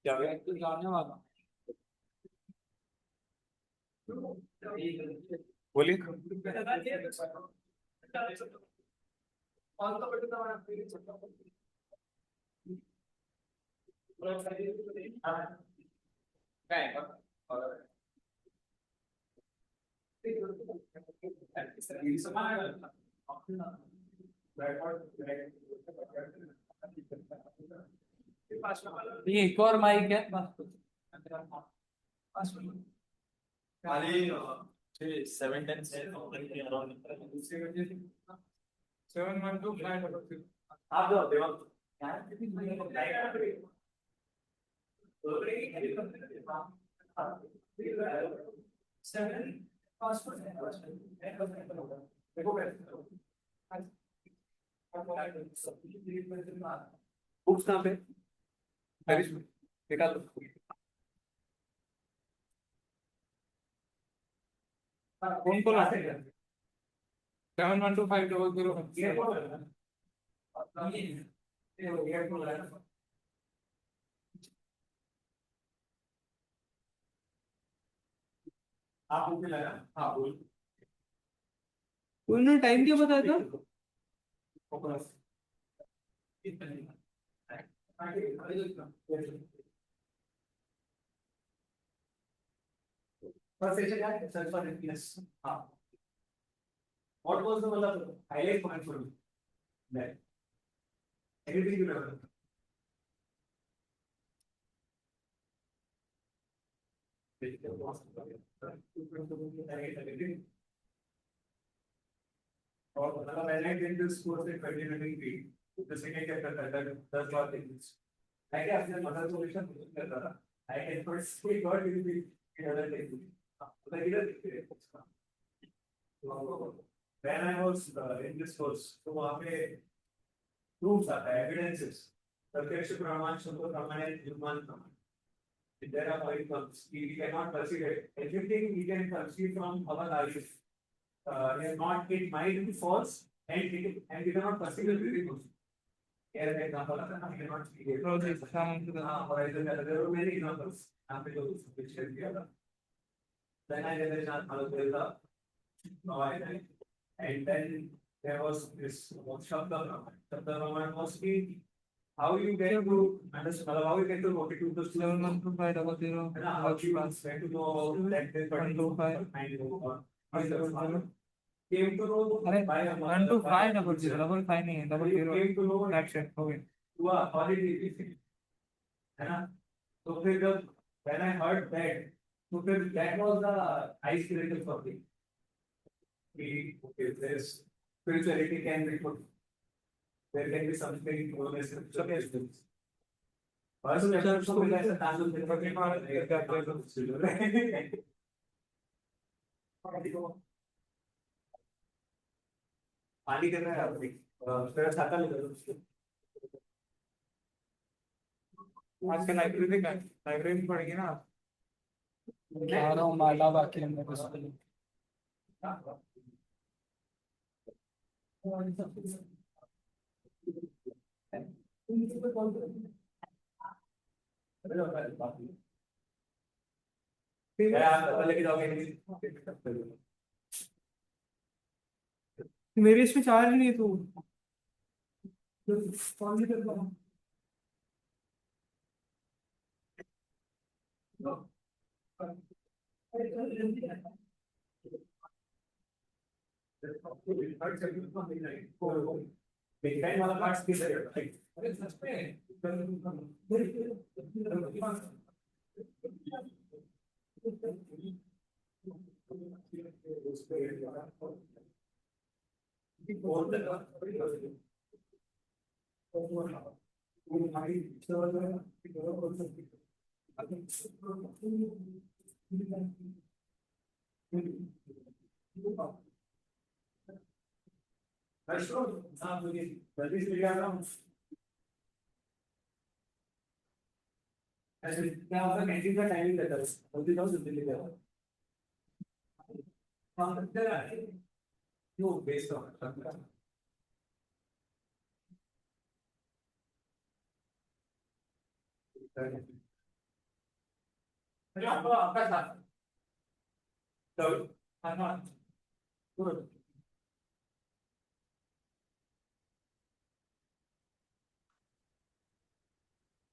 क्या जाने वाला बोलिए ये एक और माइक है खाली 710 से 712 आप दो देवा बुक्स कहाँ पे निकाल कौन कौन 71250 आप मुझे लगा हाँ बोल उन्होंने टाइम क्या बताया था हाँ what was the मतलब highlight point for you that anything you remember और मतलब I did this course in 2023 the second chapter था 10 बार things I क्या अपने मदर सॉल्यूशन करता था I can first we got it in other things तो इधर when I was in this course तो वहाँ पे proofs आता है evidences प्रत्यक्ष प्रमाण शुद्ध प्रमाण है अनुमान प्रमाण there are five terms we cannot perceive it everything we can perceive from our eyes is not it might be false and we cannot perceive it very good here an example we cannot see it there are many examples which can be other then I realized that and then there was this Shabda Raman was how you get to understand, how you get to multitude the 71250, how you get to know about that particular came to know by 12500 double five नहीं है double zero came to know that's it okay हुआ holiday है ना तो फिर जब when I heard that तो फिर that was the icebreaker for me okay this spirituality can be put there can be something known as suggestions पानी कर रहा है फिर छाता ले लो आज का लाइब्रेरी पढ़ेगी ना आप आ रहा हूँ माला बाकी है मेरे को मेरे इसमें चार्ज नहीं तो वाला पार्ट क्या होगा कैंटीन का टाइमिंग रहता है There are no based on आपका साथ तो हाँ good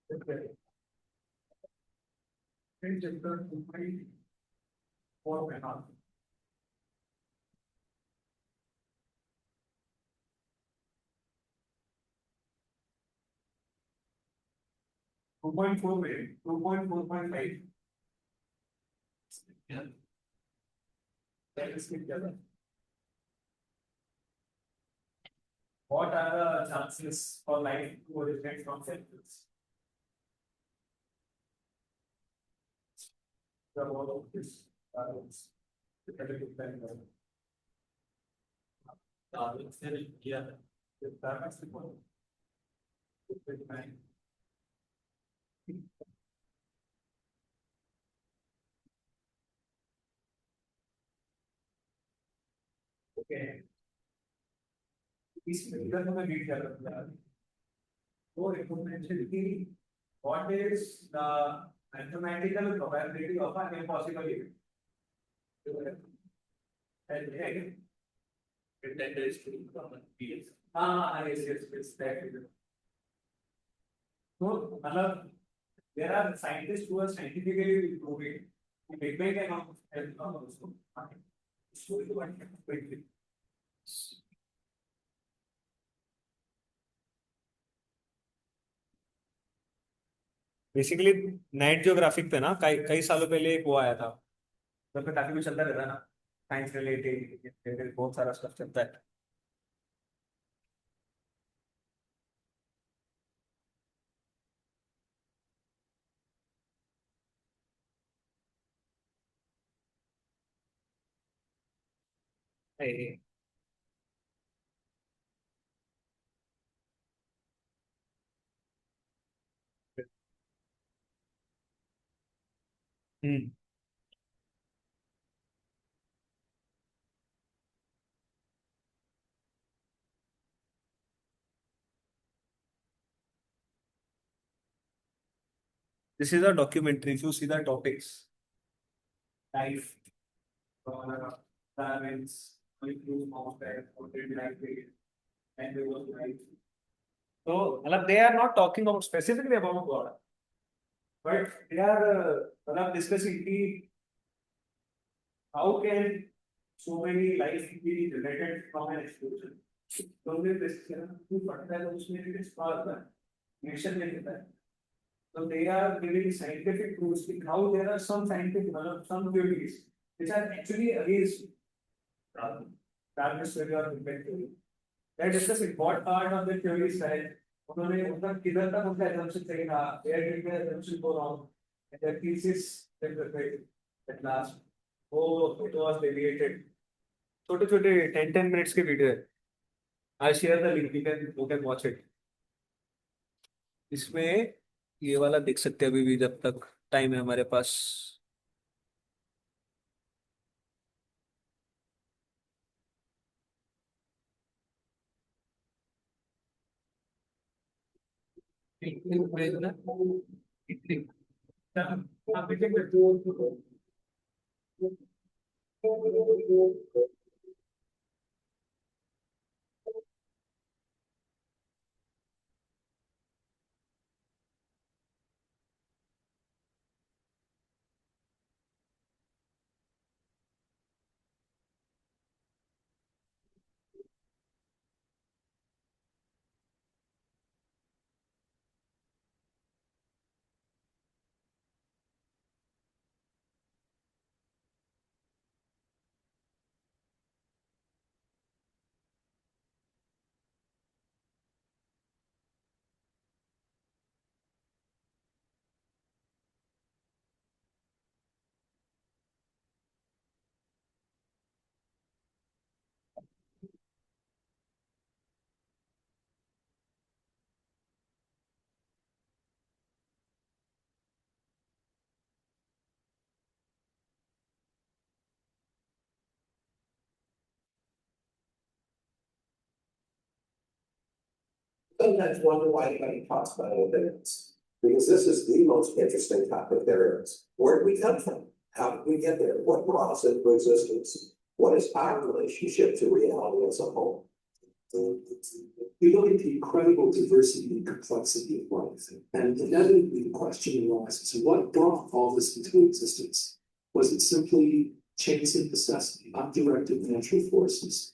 okay then chapter 2.4 2.4 में 2.4.5 yeah that is together what are the chances for life to originate from cells the role of this balance depending on balance yeah the balance is important. Okay इसमें इधर हमें read कर रहा है तो exponential की what is the mathematical probability of an impossible event and again it is to PS yes yes yes that is so मतलब there are scientists who are scientifically proving Big Bang cannot help also so it one quickly basically night geographic पे ना कई कई सालों पहले एक वो आया था तो पे काफी कुछ चलता रहता है ना साइंस रिलेटेड बहुत सारा स्टफ चलता है ए, hmm this is a documentary if you see the topics life parents improve mountain ordered like and they was like so मतलब they are not talking about specifically about God but they are मतलब discussing कि how can so many life be related from an explosion तो उन्हें question क्यों पढ़ता है तो उसमें एक सवाल था नेशन में कहता है so they are giving scientific proofs कि how there are some scientific मतलब some theories which are actually against darkness theory or Big Bang theory they are discussing what part of the theory is right उन्होंने उनका किधर तक उनका assumption सही था where did the assumption go wrong and their thesis that was right at last oh it was deviated छोटे छोटे 10 10 minutes के वीडियो है I share the link you can watch it इसमें ये वाला देख सकते हैं अभी भी जब तक टाइम है हमारे पास sometimes wonder why anybody talks about evidence, because this is the most interesting topic there is. Where did we come from? How did we get there? What brought us into existence? What is our relationship to reality as a whole? We look at the incredible diversity and complexity of life, and inevitably the question arises: what brought all this into existence? Was it simply chance and necessity, undirected natural forces?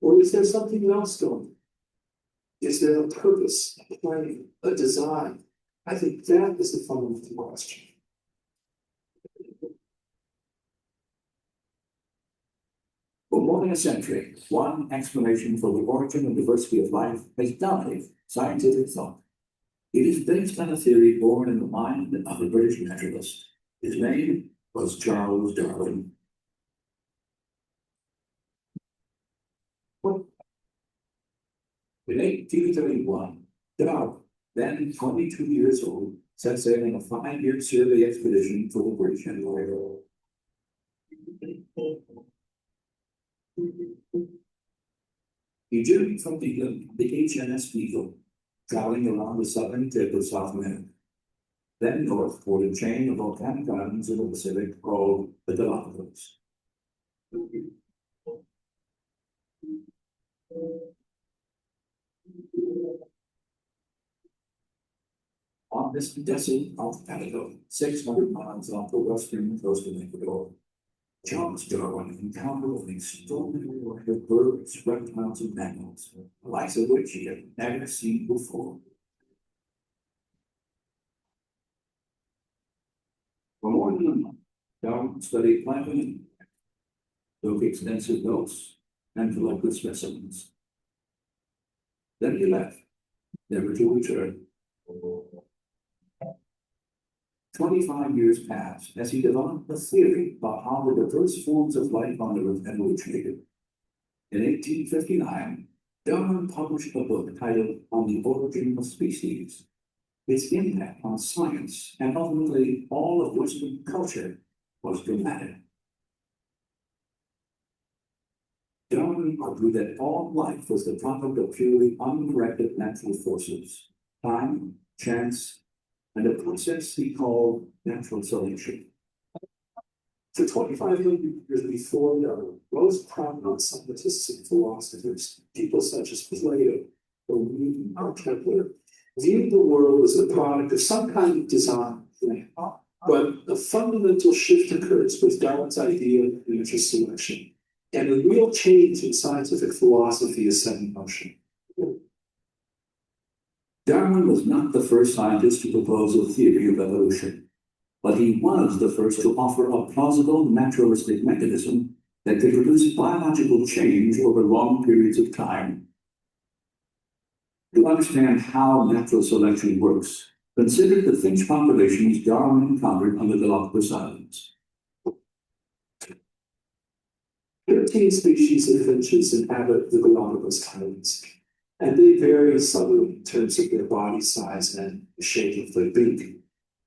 Or is there something else going on? Is there a purpose, a plan, a design? I think that is the fundamental question. For more than a century, one explanation for the origin and diversity of life has dominated scientific thought. It is based on a theory born in the mind of a British naturalist. His name was Charles Darwin. In 1831, Darwin, then 22 years old, set sail on a 5-year survey expedition for the British Empire. He journeyed from England on the HMS Beagle, traveling around the southern tip of South America, then north toward a chain of volcanic islands in the Pacific called the Galapagos. On this desolate archipelago, 600 miles off the western coast of Ecuador, Charles Darwin encountered an extraordinary array of birds, reptiles, and mammals, the likes of which he had never seen before. For more than a month, Darwin studied plant and took extensive notes, and collected specimens. Then he left, never to return. 25 years passed as he developed a theory about how the diverse forms of life on Earth had originated. In 1859, Darwin published a book titled On the Origin of Species. Its impact on science and ultimately all of Western culture was dramatic. Darwin argued that all life was the product of purely undirected natural forces, time, chance, and a process he called natural selection. For 25 million years before Darwin, most prominent scientists and philosophers, people such as Plato or Newton or Kepler, viewed the world as the product of some kind of design plan. But a fundamental shift occurs with Darwin's idea of natural selection, and a real change in scientific philosophy is set in motion. Darwin was not the first scientist to propose a theory of evolution, but he was the first to offer a plausible naturalistic mechanism that could produce biological change over long periods of time. To understand how natural selection works, consider the finch populations Darwin encountered on the Galapagos Islands. 13 species of finches inhabit the Galapagos Islands, and they vary subtly in terms of their body size and the shape of their beak.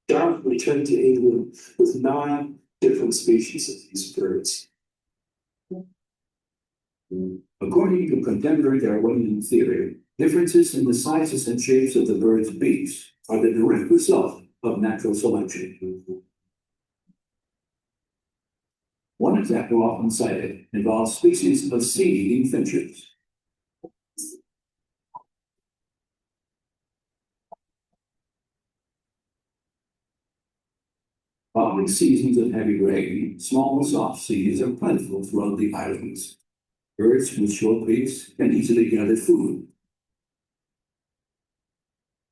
Darwin returned to England with 9 different species of these birds. According to contemporary Darwinian theory, differences in the sizes and shapes of the birds' beaks are the direct result of natural selection. One example often cited involves species of seed-eating finches. Following seasons of heavy rain, small soft seeds are plentiful throughout the islands. Birds with short beaks can easily gather food.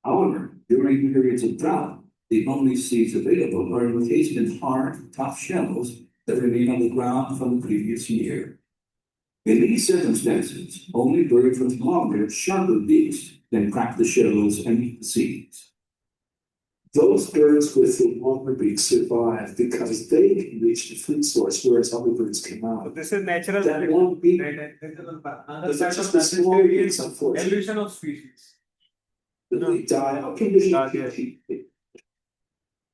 However, during periods of drought, the only seeds available are encased in hard, tough shells that remain on the ground from the previous year. In these circumstances, only birds with longer, sharper beaks can crack the shells and eat the seeds. Those birds with the longer beaks survive because they can reach the food source, whereas other birds cannot. So this is natural. That long beak, Another side just of a small natural beaks, is unfortunately. evolution of species. They die out.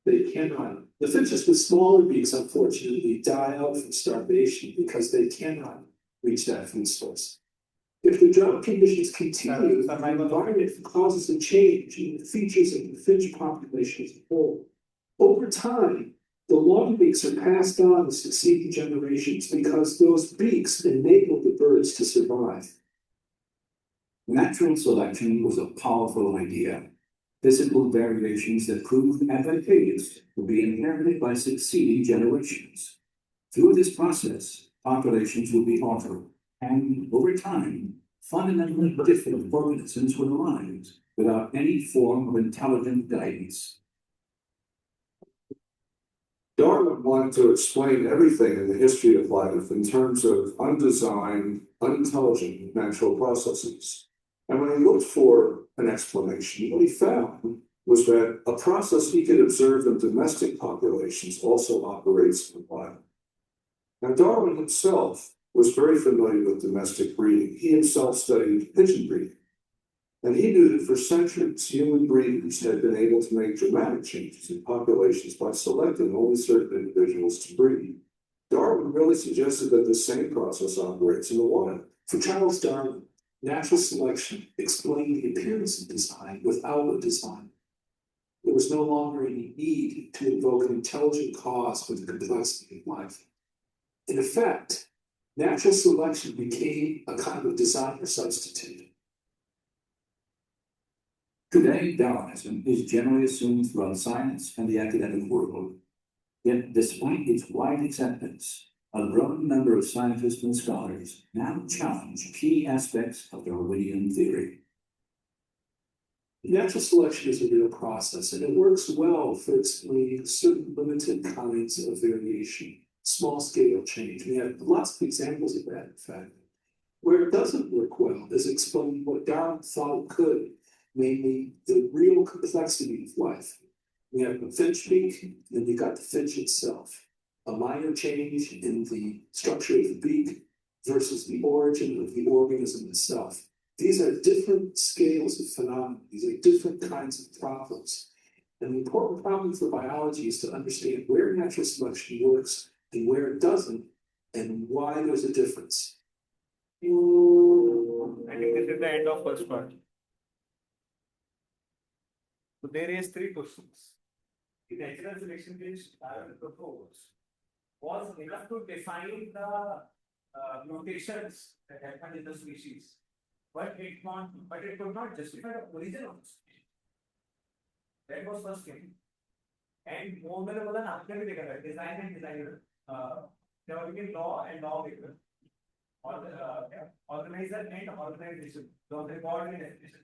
They cannot. The finches with smaller beaks, unfortunately, die out from starvation because they cannot reach that food source. If the drought conditions continue, the Survival of- environment causes a change in the features of the finch population as a whole. Over time, the long beaks are passed on to succeeding generations because those beaks enable the birds to survive. Natural selection was a powerful idea. Physical variations that proved advantageous would be inherited by succeeding generations. Through this process, populations would be altered, and over time, fundamentally different organisms would arise without any form of intelligent guidance. Darwin wanted to explain everything in the history of life in terms of undesigned, unintelligent natural processes. And when he looked for an explanation, what he found was that a process he could observe in domestic populations also operates in the wild. Now, Darwin himself was very familiar with domestic breeding. He himself studied pigeon breeding. And he knew that for centuries, human breeders had been able to make dramatic changes in populations by selecting only certain individuals to breed. Darwin really suggested that the same process operates in the wild. For Charles Darwin, natural selection explained the appearance of design without a design. There was no longer any need to invoke an intelligent cause for the complexity of life. In effect, natural selection became a kind of designer substitute. Today, Darwinism is generally assumed throughout science and the academic world. Yet, despite its wide acceptance, a growing number of scientists and scholars now challenge key aspects of Darwinian theory. Natural selection is a real process, and it works well for explaining certain limited kinds of variation, small-scale change. We have lots of examples of that, in fact. Where it doesn't work well is explaining what Darwin thought it could, namely the real complexity of life. We have a finch beak, and you got the finch itself. A minor change in the structure of the beak versus the origin of the organism itself. These are different scales of phenomena. These are different kinds of problems. And the important problem for biology is to understand where natural selection works and where it doesn't, and why there's a difference. I think this is the end of first part. So there is three questions. The natural selection which Darwin proposed was enough to define the mutations that happened in the species, but it could not justify the origin of the species. That was first thing. And more than one after we take design and designer, theoretical law and lawmaker, or organizer and organization, the reward and definition,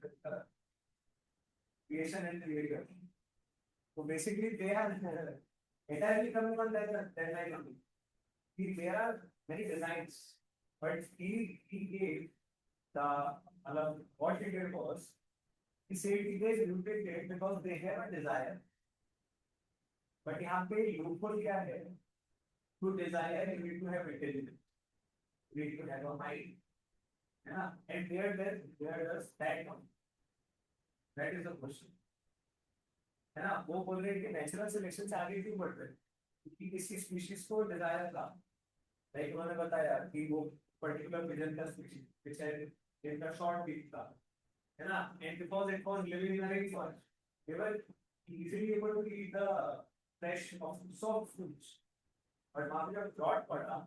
creation and creator. So basically, they are entirely coming on that line only. There are many designs, but he gave the what he did was he said it is mutated because they have a desire. But यहाँ पे loophole क्या है? To desire, you need to have intelligence. You need to have a mind. Yeah, and where does that come? That is the question. है ना? वो बोल रहे हैं कि नेचुरल सिलेक्शन से आगे क्यों बढ़ रहे हैं? क्योंकि किसी स्पीशीज को डिजायर था, लाइक उन्होंने बताया कि वो पर्टिकुलर पिजन का स्पीशीज which had इनका शॉर्ट बीक था, है ना? And because it was living in a rainforest, they were easily able to eat the flesh of soft fruits. But वहाँ पे जब drought पड़ा,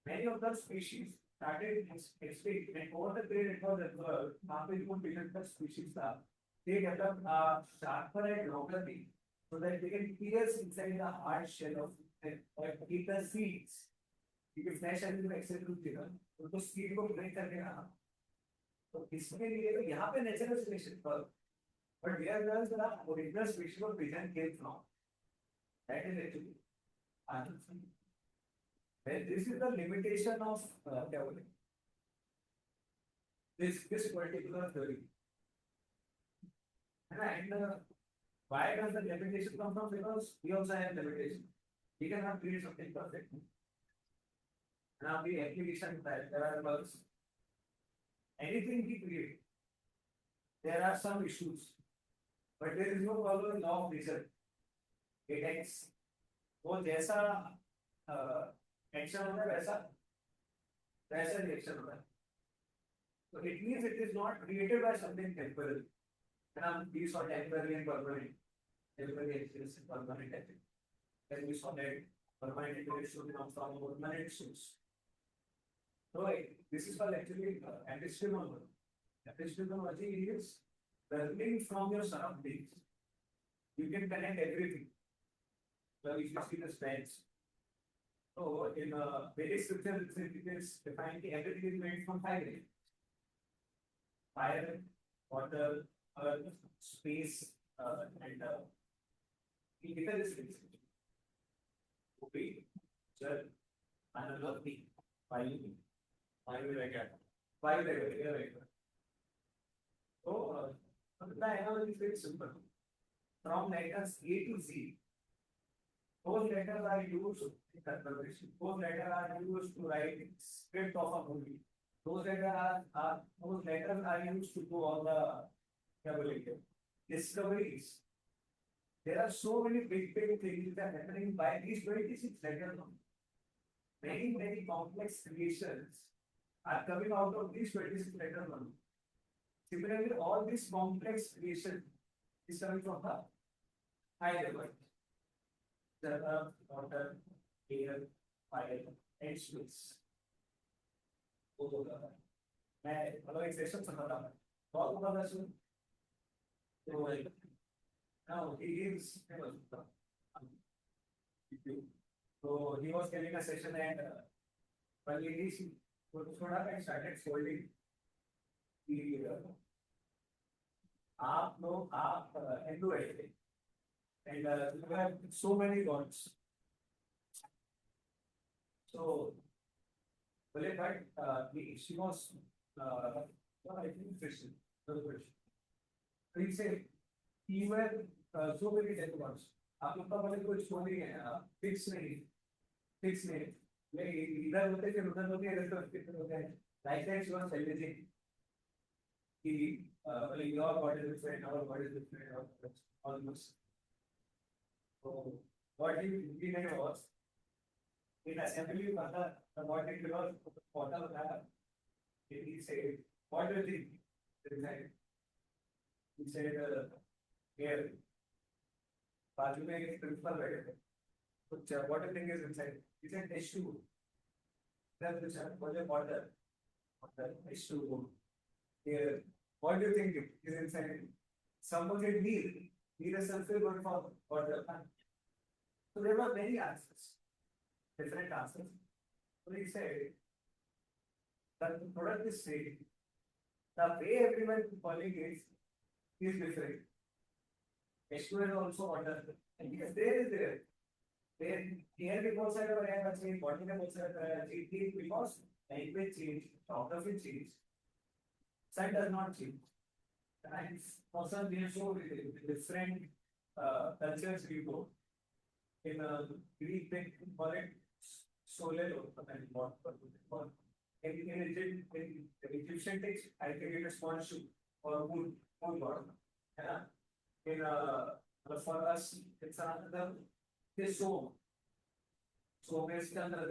many of the species started extinct, and over the period it was observed, वहाँ पे जो pigeon का species था, they develop a sharper and longer beak so that they can pierce inside the hard shell of or eat the seeds. Because flesh has been accepted to them, तो उस seed को break करके रहा. तो इसके लिए तो यहाँ पे natural selection पर, but where does the original species of pigeon came from? That is actually answer. This is the limitation of क्या बोले? This particular theory. And why does the limitation come from? Because we also have limitation. We cannot create something perfect. Now the application that there are bugs. Anything we create, there are some issues, but there is no problem in law of nature. It acts. वो जैसा action होता है वैसा reaction होता है. So it means it is not created by something temporary. We saw temporary and permanent. Temporary exists and permanent exists. Then we saw that permanent integration comes from permanent source. So this is called actually epistemology. Epistemology is learning from your surroundings. You can connect everything. So if you see the spans. So in Vedic scripture, it is defined everything is made from five elements. Fire, water, earth, space, and ether is space. Okay, sir, another thing, five, five, so the analogy is very simple. From letters A to Z, those letters are used in conservation. Those letters are used to write script of a movie. Those letters are used to do all the discoveries. There are so many big things that are happening by these 26 letters. Many complex creations are coming out of these 26 letters. Similarly, all this complex creation is coming from the high level. The earth, water, air, fire, and space. मैं अलग एक session समझ रहा हूँ बहुत बड़ा session तो now he is so he was giving a session and while he is थोड़ा I started folding the आप लोग आप into everything and you have so many gods so well, but she was I think Christian. He said he were so many dead ones. आप लोग का बोले कुछ छोड़ नहीं है फिक्स नहीं नहीं इधर होते थे उधर होते हैं इधर तो होते हैं like that she was challenging कि well your body is different our body is different almost so what he made was in assembly the body because water that he said what do you think he said here बाजू में एक principal बैठे थे कुछ what do you think is inside he said H2 then the chat was a water H2 here what do you think is inside someone said near is sulfur going for water so there were many answers different answers so he said that the product is same the way everyone is calling it is different H2 is also water and yes there is there here we both side of air but same body में both side it is because language change geography change sun does not change and also we have so different cultures we go in Greek they call it solar and what in Egyptian text I think it is Khonshu or moon god yeah in for us it's another this so is the other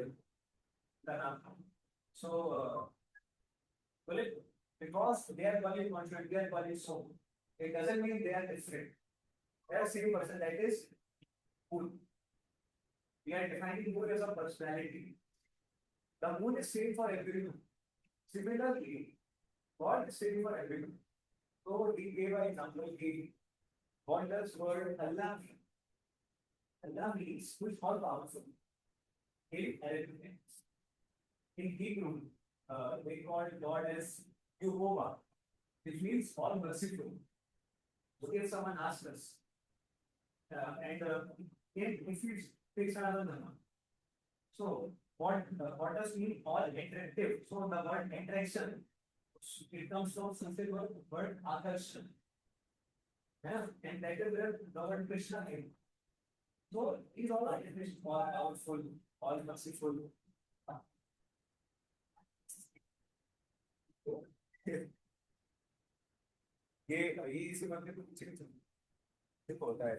so well it because they are calling constant they are calling so it doesn't mean they are different they are same person that is moon we are defining moon as a personality the moon is same for everyone similarly God is same for everyone so he gave an example what does word Allah means who is all powerful in arithmetic in Hebrew they call God as Jehovah which means all merciful so if someone asks us and if you fix another number so what does mean all attractive so the word attraction it comes from something word akarshan yeah and that is where the word Krishna came so these all are all powerful all merciful ये इसी बात को पूछे देखो होता है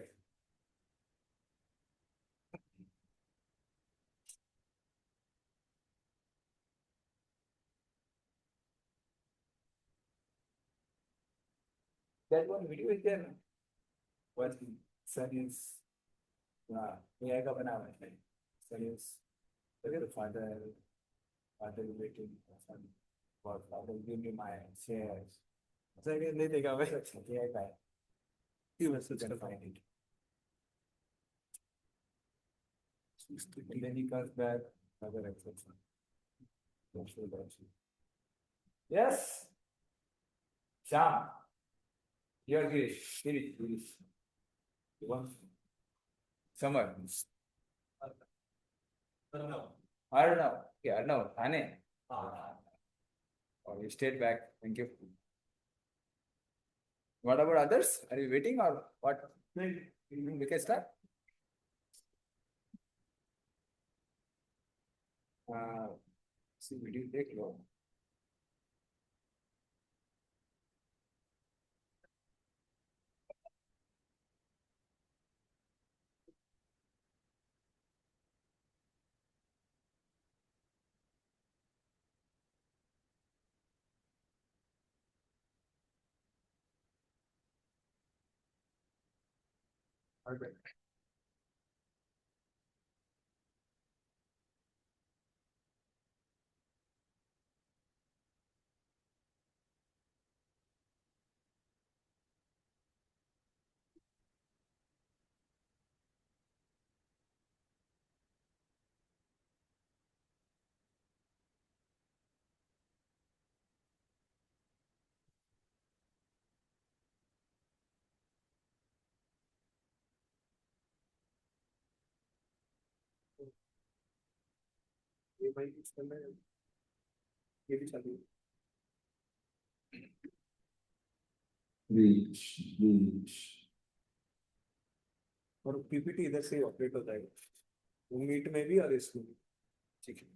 That one video is there. What son is AI का बना हुआ है. Son is the father waiting for father give me my shares. So I can take away AI का. You must find it. And then he comes back, father accepts him. Don't show that. Yes. Sham. Here, Girish. Girish. You want? Summer. I don't know. Yeah, no. Ane. Oh, you stayed back. Thank you. What about others? Are you waiting or what? We can start. See, video take long. ये भाई इस समय ये भी चालू है. और PPT इधर से ऑपरेट होता है वो मीट में भी और इसमें भी. ठीक है.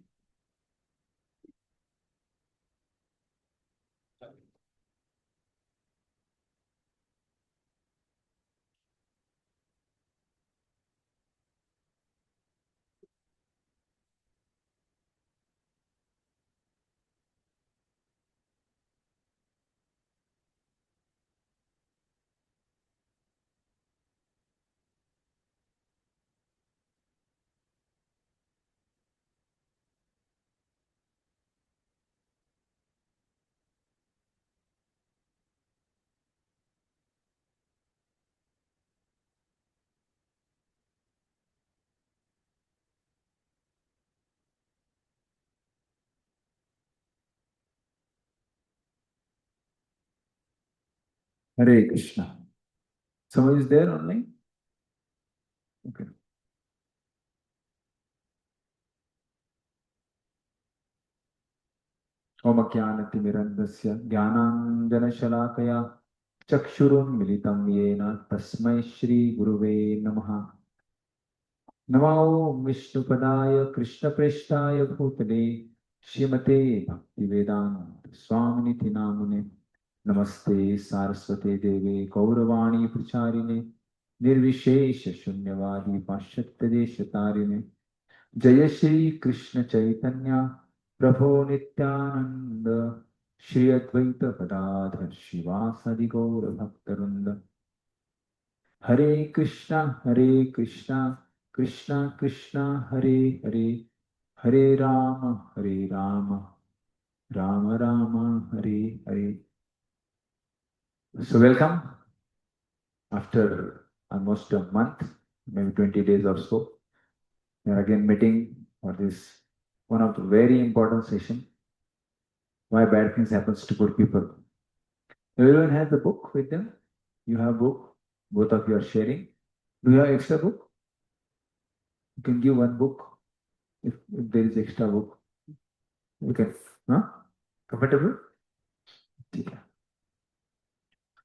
Hare Krishna. Someone is there online? Okay. ओमज्ञानतिमिरन्धस्य ज्ञानाञ्जनशलाकया चक्षुरुन्मिलितं येन तस्मै श्रीगुरुवे नमः. नमो विष्णुपदाय कृष्णप्रेष्ठाय भूतले श्रीमते भक्तिवेदांत स्वामिनिति नामिने. नमस्ते सारस्वते देवे गौरवाणी प्रचारिणे निर्विशेष शून्यवादी पाश्चात्य देशतारिणे. जय श्री कृष्ण चैतन्य प्रभो नित्यानंद श्री अद्वैत गदाधर शिवासादि गौर भक्तवृंद. हरे Krishna Krishna Krishna Hare Hare Hare Ram Ram Ram Hare Hare. So welcome after almost a month, maybe 20 days or so. We are again meeting for this one of the very important session. Why bad things happens to good people. Everyone has the book with them. You have book. Both of you are sharing. Do you have extra book? You can give one book if there is extra book. You can. Huh? Comfortable? Okay.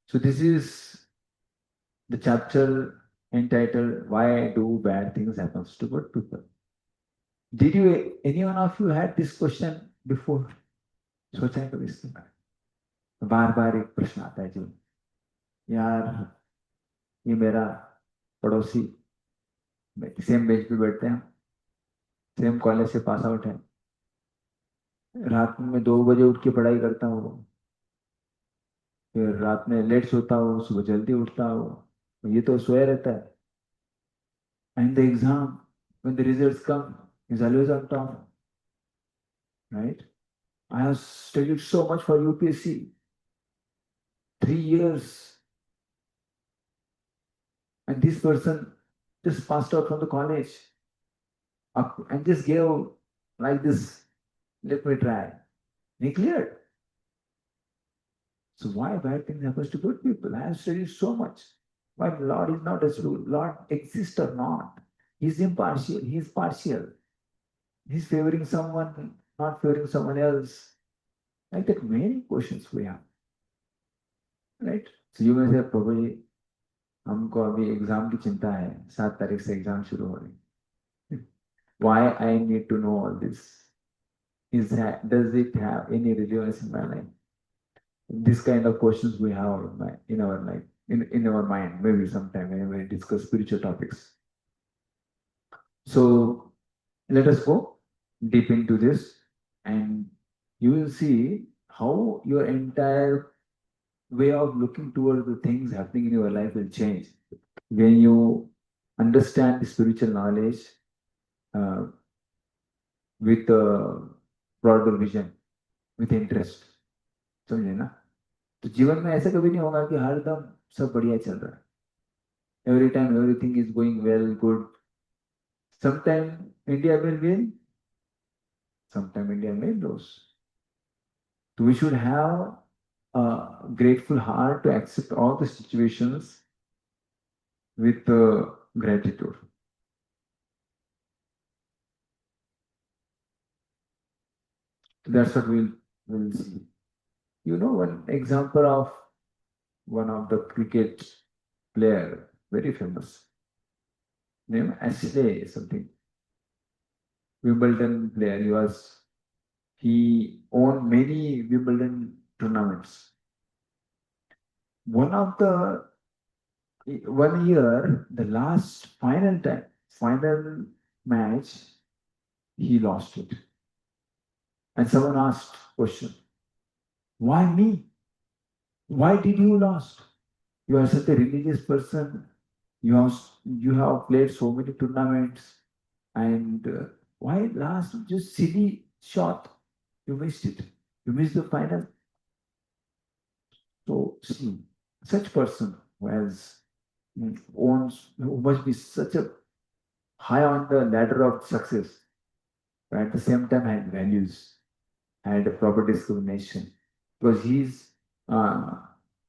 So this is the chapter entitled Why Do Bad Things Happens to Good People. Did you, any one of you had this question before? सोचा है कभी इसके बार बार एक प्रश्न आता है जी, यार ये मेरा पड़ोसी सेम बेंच पे बैठते हैं, सेम कॉलेज से पास आउट है, रात में 2 बजे उठ के पढ़ाई करता हूँ, फिर रात में लेट सोता हूँ, सुबह जल्दी उठता हूँ, ये तो सोया रहता है. And the exam, when the results come, is always on top, right? I have studied so much for UPSC, 3 years, and this person just passed out from the college and just gave like this, let me try. And he cleared. So why bad things happens to good people? I have studied so much. Why Lord is not absolute? Lord exists or not? He's impartial. He's partial. He's favoring someone, not favoring someone else. Like that, many questions we have, right? So you may say, प्रभु जी, हमको अभी exam की चिंता है, 7 तारीख से exam शुरू हो रही. Why I need to know all this? Does it have any relevance in my life? This kind of questions we have in our life, in our mind, maybe sometime when we discuss spiritual topics. So let us go deep into this, and you will see how your entire way of looking towards the things happening in your life will change when you understand the spiritual knowledge uh, with a broader vision, with interest. समझे ना? तो जीवन में ऐसा कभी नहीं होगा कि हर दम सब बढ़िया चल रहा है. Every time everything is going well, good. Sometime India will win, sometime India may lose. So we should have a grateful heart to accept all the situations with gratitude. That's what we'll see. You know, one example of one of the cricket player, very famous, name Ashley something. Wimbledon player. He won many Wimbledon tournaments. One year, the last final match, he lost it. And someone asked question, why me? Why did you lost? You are such a religious person. You have played so many tournaments, and why last just silly shot? You missed it. You missed the final. So see, such person who must be such a high on the ladder of success, but at the same time had values, had a proper discrimination, because uh,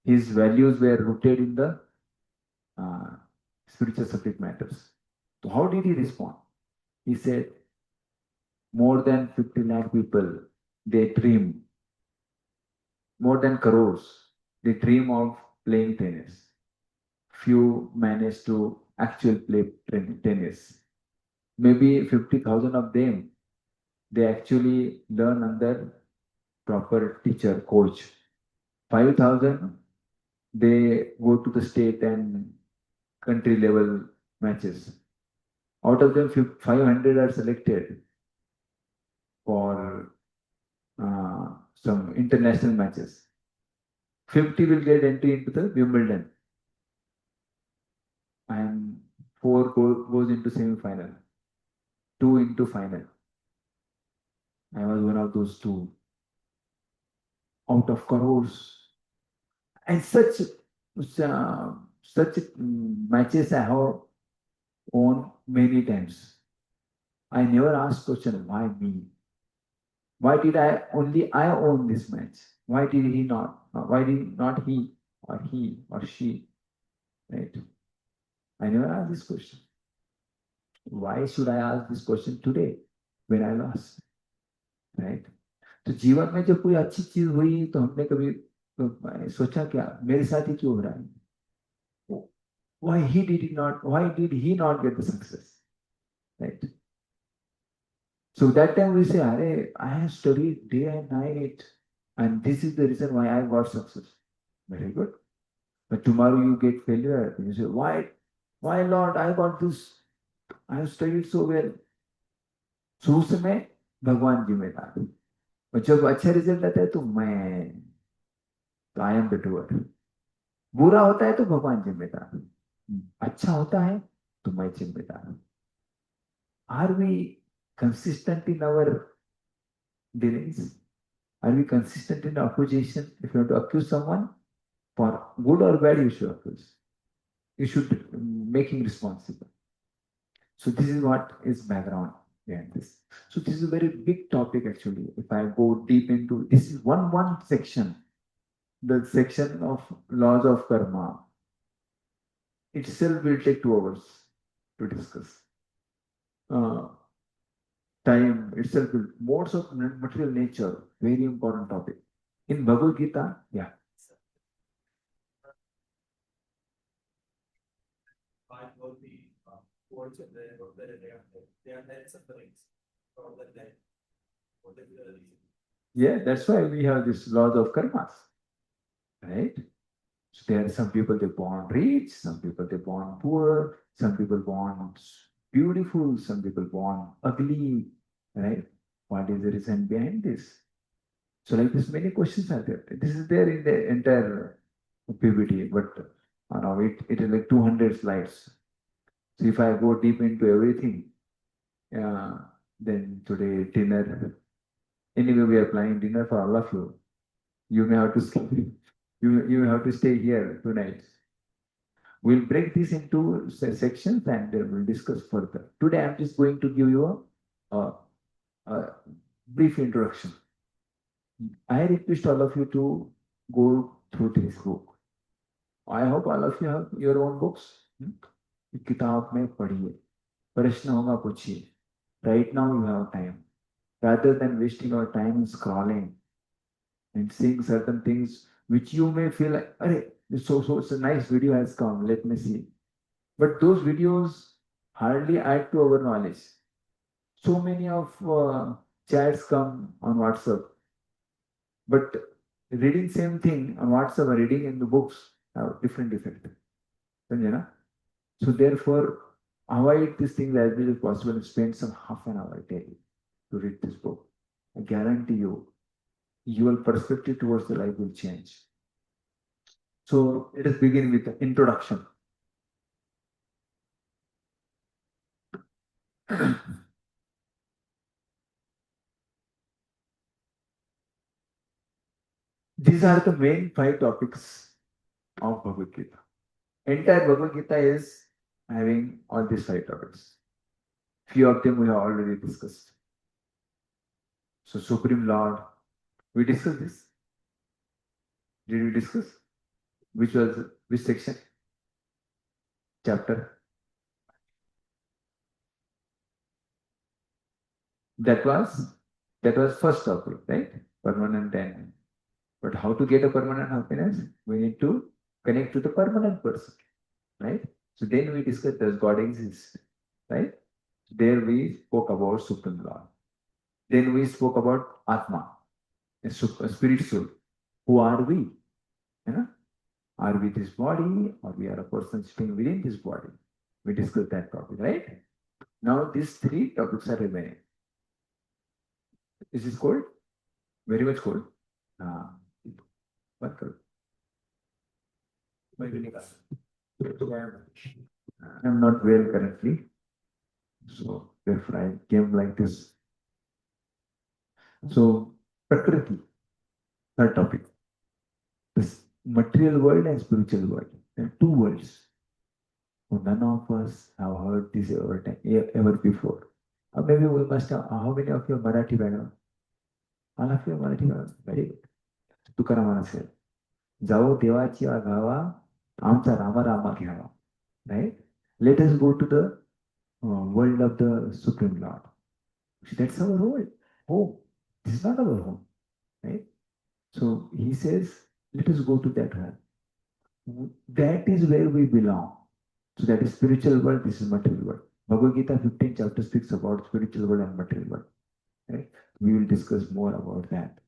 his values were rooted in the uh, spiritual subject matters. So how did he respond? He said, more than 50 lakh people, they dream, more than crores, they dream of playing tennis. Few manage to actually play tennis. Maybe 50,000 of them, they actually learn under proper teacher, coach. 5,000, they go to the state and country level matches. Out of them, 500 are selected for some international matches. 50 will get entry into the Wimbledon, and 4 goes into semi-final, 2 into final. I was one of those 2 out of crores. And such matches I have won many times. I never asked question, why me? Why did I own this match? Why did he not? Why did not he or she? Right? I never asked this question. Why should I ask this question today when I lost? Right? तो जीवन में जब कोई अच्छी चीज हुई तो हमने कभी सोचा क्या मेरे साथ ही क्यों हो रहा है? Why did he not get the success? Right? So that time we say, I have studied day and night, and this is the reason why I got success. Very good. But tomorrow you get failure. You say, why Lord, I got this. I have studied so well. So उस समय भगवान जिम्मेदार, और जब अच्छा result आता है तो मैं तो आई एम द डूअर। बुरा होता है तो भगवान जिम्मेदार, अच्छा होता है तो मैं जिम्मेदार। Are we consistent in our dealings? Are we consistent in accusation? If you want to accuse someone for good or bad, you should accuse. You should make him responsible. So this is what is background behind this. So this is a very big topic actually. If I go deep into this is one section, the section of laws of karma itself will take 2 hours to discuss. Time itself will modes of material nature, very important topic. In Bhagavad Gita, yeah. Part of the words of they are led sufferings from the dead. Yeah, that's why we have this laws of karmas, right? So there are some people they born rich, some people they born poor, some people born beautiful, some people born ugly, right? What is the reason behind this? So like this, many questions are there. This is there in the entire PPT, but now it is like 200 slides. So if I go deep into everything, then today dinner. Anyway, we are planning dinner for all of you. You may have to skip. You may have to stay here tonight. We'll break this into sections and we'll discuss further. Today, I'm just going to give you a brief introduction. I request all of you to go through this book. I hope all of you have your own books. किताब में पढ़िए, प्रश्न होगा पूछिए. Right now you have time. Rather than wasting our time scrolling and seeing certain things which you may feel like, so it's a nice video has come, let me see. But those videos hardly add to our knowledge. So many of chats come on WhatsApp, but reading same thing on WhatsApp or reading in the books have different effect. So therefore, avoid these things as much as possible and spend some half an hour daily to read this book. I guarantee you, your perspective towards the life will change. So let us begin with the introduction. These are the main 5 topics of Bhagavad Gita. Entire Bhagavad Gita is having all these 5 topics. Few of them we have already discussed. So Supreme Lord, we discussed this. Did we discuss? Which section? Chapter? That was first topic, right? Permanent and. But how to get a permanent happiness? We need to connect to the permanent person, right? So then we discussed does God exist, right? There we spoke about Supreme Lord. Then we spoke about Atma, a spirit soul. Who are we? You know? Are we this body or we are a person sitting within this body? We discussed that topic, right? Now these 3 topics are remaining. Is this cold? Very much cold. What cold? I'm not well currently, so therefore I came like this. So Prakriti, third topic. This material world and spiritual world. There are 2 worlds. None of us have heard this ever before. Or maybe we must have. How many of you are Marathi background? All of you are Marathi background. Very good. Tukaram said, "Jao devachi agava, amcha rama rama घ्यावा." Right? Let us go to the world of the Supreme Lord. That's our world. Home. This is not our home. Right? So he says, let us go to that home. That is where we belong. So that is spiritual world, this is material world. Bhagavad Gita 15 chapter speaks about spiritual world and material world. Right? We will discuss more about that.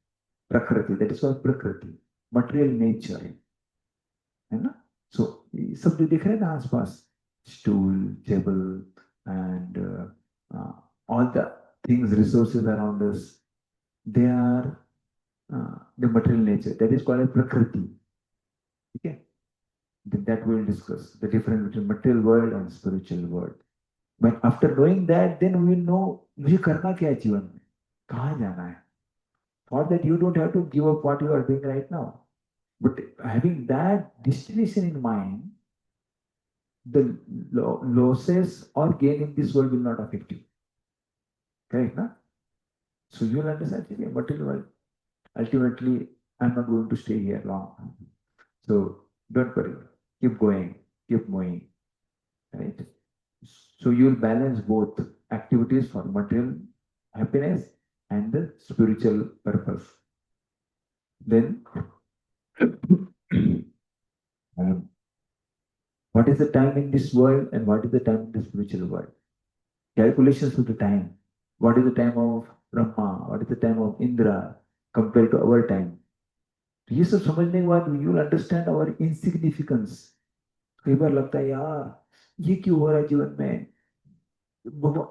Prakriti, that is what Prakriti, material nature. है ना? So सब जो दिख रहे हैं ना आसपास, stool, table, and all the things, resources around us, they are the material nature. That is called as Prakriti. Okay? Then that we will discuss the difference between material world and spiritual world. When after knowing that, then we will know मुझे करना क्या है जीवन में, कहाँ जाना है. For that you don't have to give up what you are doing right now. But having that destination in mind, the losses or gain in this world will not affect you. Correct, na? So you will understand the material world. Ultimately, I'm not going to stay here long. So don't worry. Keep going, keep moving. Right? So you will balance both activities for material happiness and the spiritual purpose. Then, what is the time in this world and what is the time in the spiritual world? Calculations of the time. What is the time of Brahma? What is the time of Indra compared to our time? ये सब समझने के बाद you will understand our insignificance. कई बार लगता है यार ये क्यों हो रहा है जीवन में,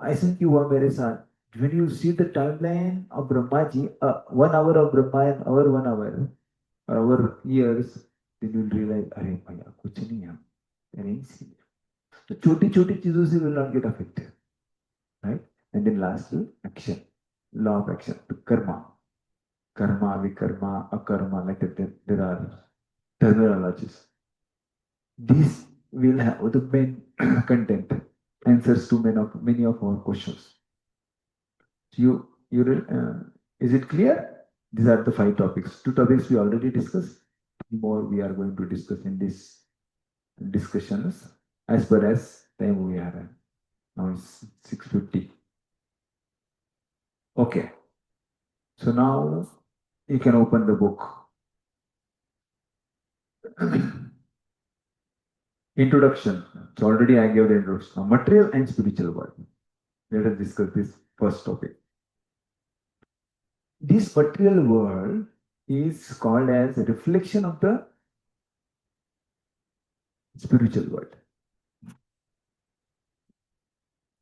ऐसा क्यों हुआ मेरे साथ. When you see the timeline of Brahma ji, 1 hour of Brahma and our 1 hour, or our years, then you will realize, अरे भैया कुछ नहीं है, तो छोटी छोटी चीजों से will not get affected, right? And then lastly, action, law of action, karma, vikarma, akarma, like that. There are terminologies. These will have the main content, answers to many of our questions. So is it clear? These are the 5 topics. 2 topics we already discussed. More we are going to discuss in this discussions as far as time we have. Now it's 6:50. Okay. So now you can open the book. Introduction. So already I gave the introduction. Material and spiritual world. Let us discuss this first topic. This material world is called as a reflection of the spiritual world.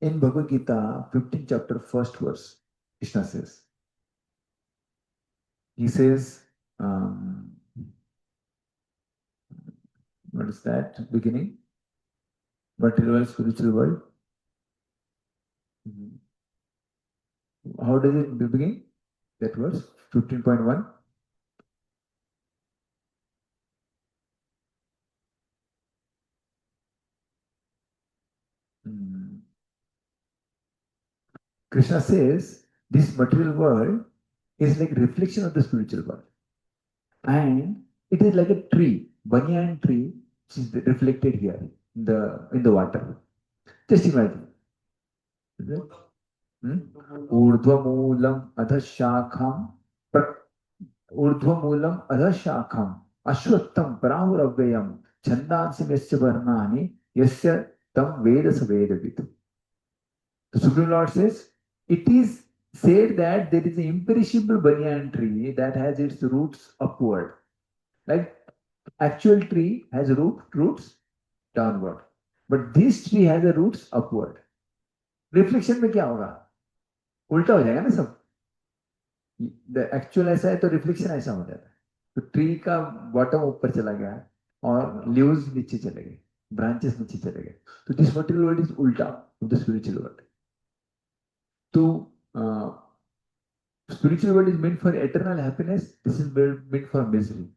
In Bhagavad Gita, 15th chapter, 1st verse, Krishna says, he says, what is that beginning? Material world, spiritual world. How does it begin? That verse, 15.1. Krishna says, this material world is like reflection of the spiritual world. And it is like a tree, banyan tree, which is reflected here in the water. Just imagine. Urdhvamulam adhashakham ashwattam prahuravayam chandansim yasya varnani yasya tam vedas vedavid. The Supreme Lord says, it is said that there is an imperishable banyan tree that has its roots upward. Like actual tree has roots downward. But this tree has the roots upward. Reflection में क्या होगा? उल्टा हो जाएगा ना सब. The actual ऐसा है तो reflection ऐसा हो जाता है. तो tree का bottom ऊपर चला गया है और leaves नीचे चले गए, branches नीचे चले गए. तो this material world is उल्टा of the spiritual world. So spiritual world is meant for eternal happiness. This is meant for misery.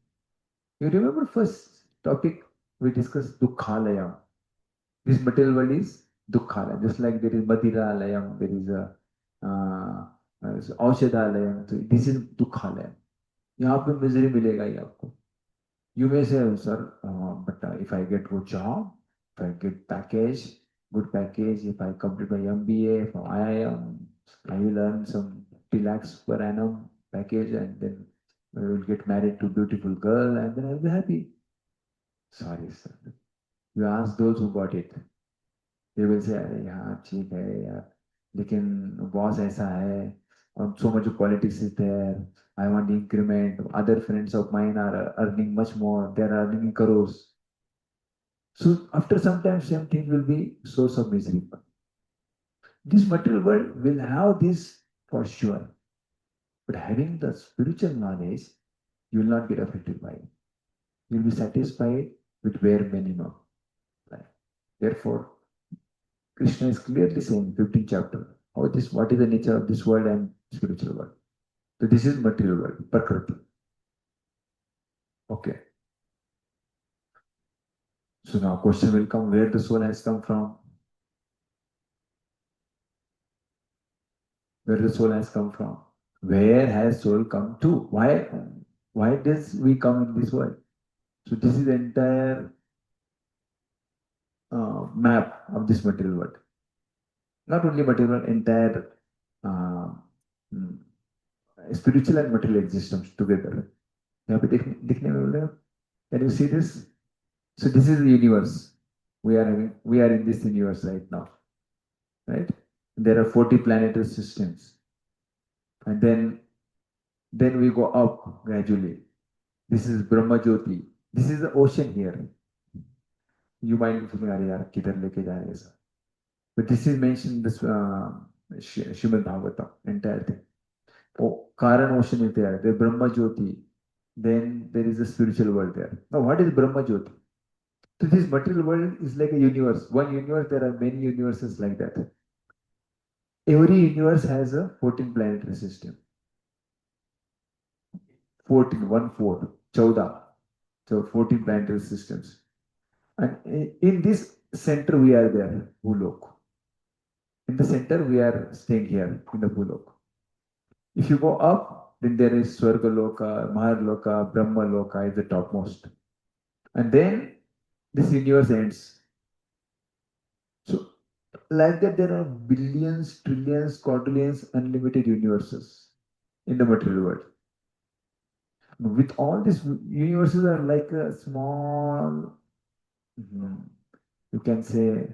You remember first topic we discussed Dukkhalayam. This material world is Dukkhalayam. Just like there is Madhiralayam, there is a Aushadhalayam. So this is Dukkhalayam. यहाँ पे misery मिलेगा ही आपको. You may say, sir, but if I get good job, if I get good package, if I complete my MBA from IIM, I will earn some 3 lakhs per annum package and then I will get married to a beautiful girl and then I will be happy. Sorry, sir. You ask those who got it. They will say, अरे यार ठीक है यार, लेकिन boss ऐसा है, और so much politics is there. I want increment. Other friends of mine are earning much more. They are earning in crores. So after some time, same thing will be source of misery. This material world will have this for sure. But having the spiritual knowledge, you will not get affected by it. You will be satisfied with bare minimum. Right? Therefore, Krishna is clearly saying, 15th chapter, what is the nature of this world and spiritual world. So this is material world, Prakriti. Okay. So now question will come, where the soul has come from? Where the soul has come from? Where has soul come to? Why does we come in this world? So this is the entire map of this material world. Not only material world, entire uh, mm, spiritual and material existence together. यहाँ पे दिखने में मिल रहा है? Can you see this? So this is the universe. We are in this universe right now, right? There are 40 planetary systems, and then we go up gradually. This is Brahma Jyoti. This is the ocean here. You might be thinking, "अरे यार किधर लेके जा रहे हैं ऐसा?" But this is mentioned in this Srimad Bhagavatam, entire thing. Oh, Karan ocean is there. There's Brahma Jyoti. Then there is a spiritual world there. Now, what is Brahma Jyoti? So this material world is like a universe. One universe, there are many universes like that. Every universe has a 14 planetary system. 14, 1 4, 14. So 14 planetary systems. And in this center we are there, Bhulok. In the center we are staying here in the Bhulok. If you go up, then there is Swargaloka, Maharloka, Brahma Loka is the topmost. And then this universe ends. So like that, there are billions, trillions, quadrillions, unlimited universes in the material world. With all these universes are like a small, you can say,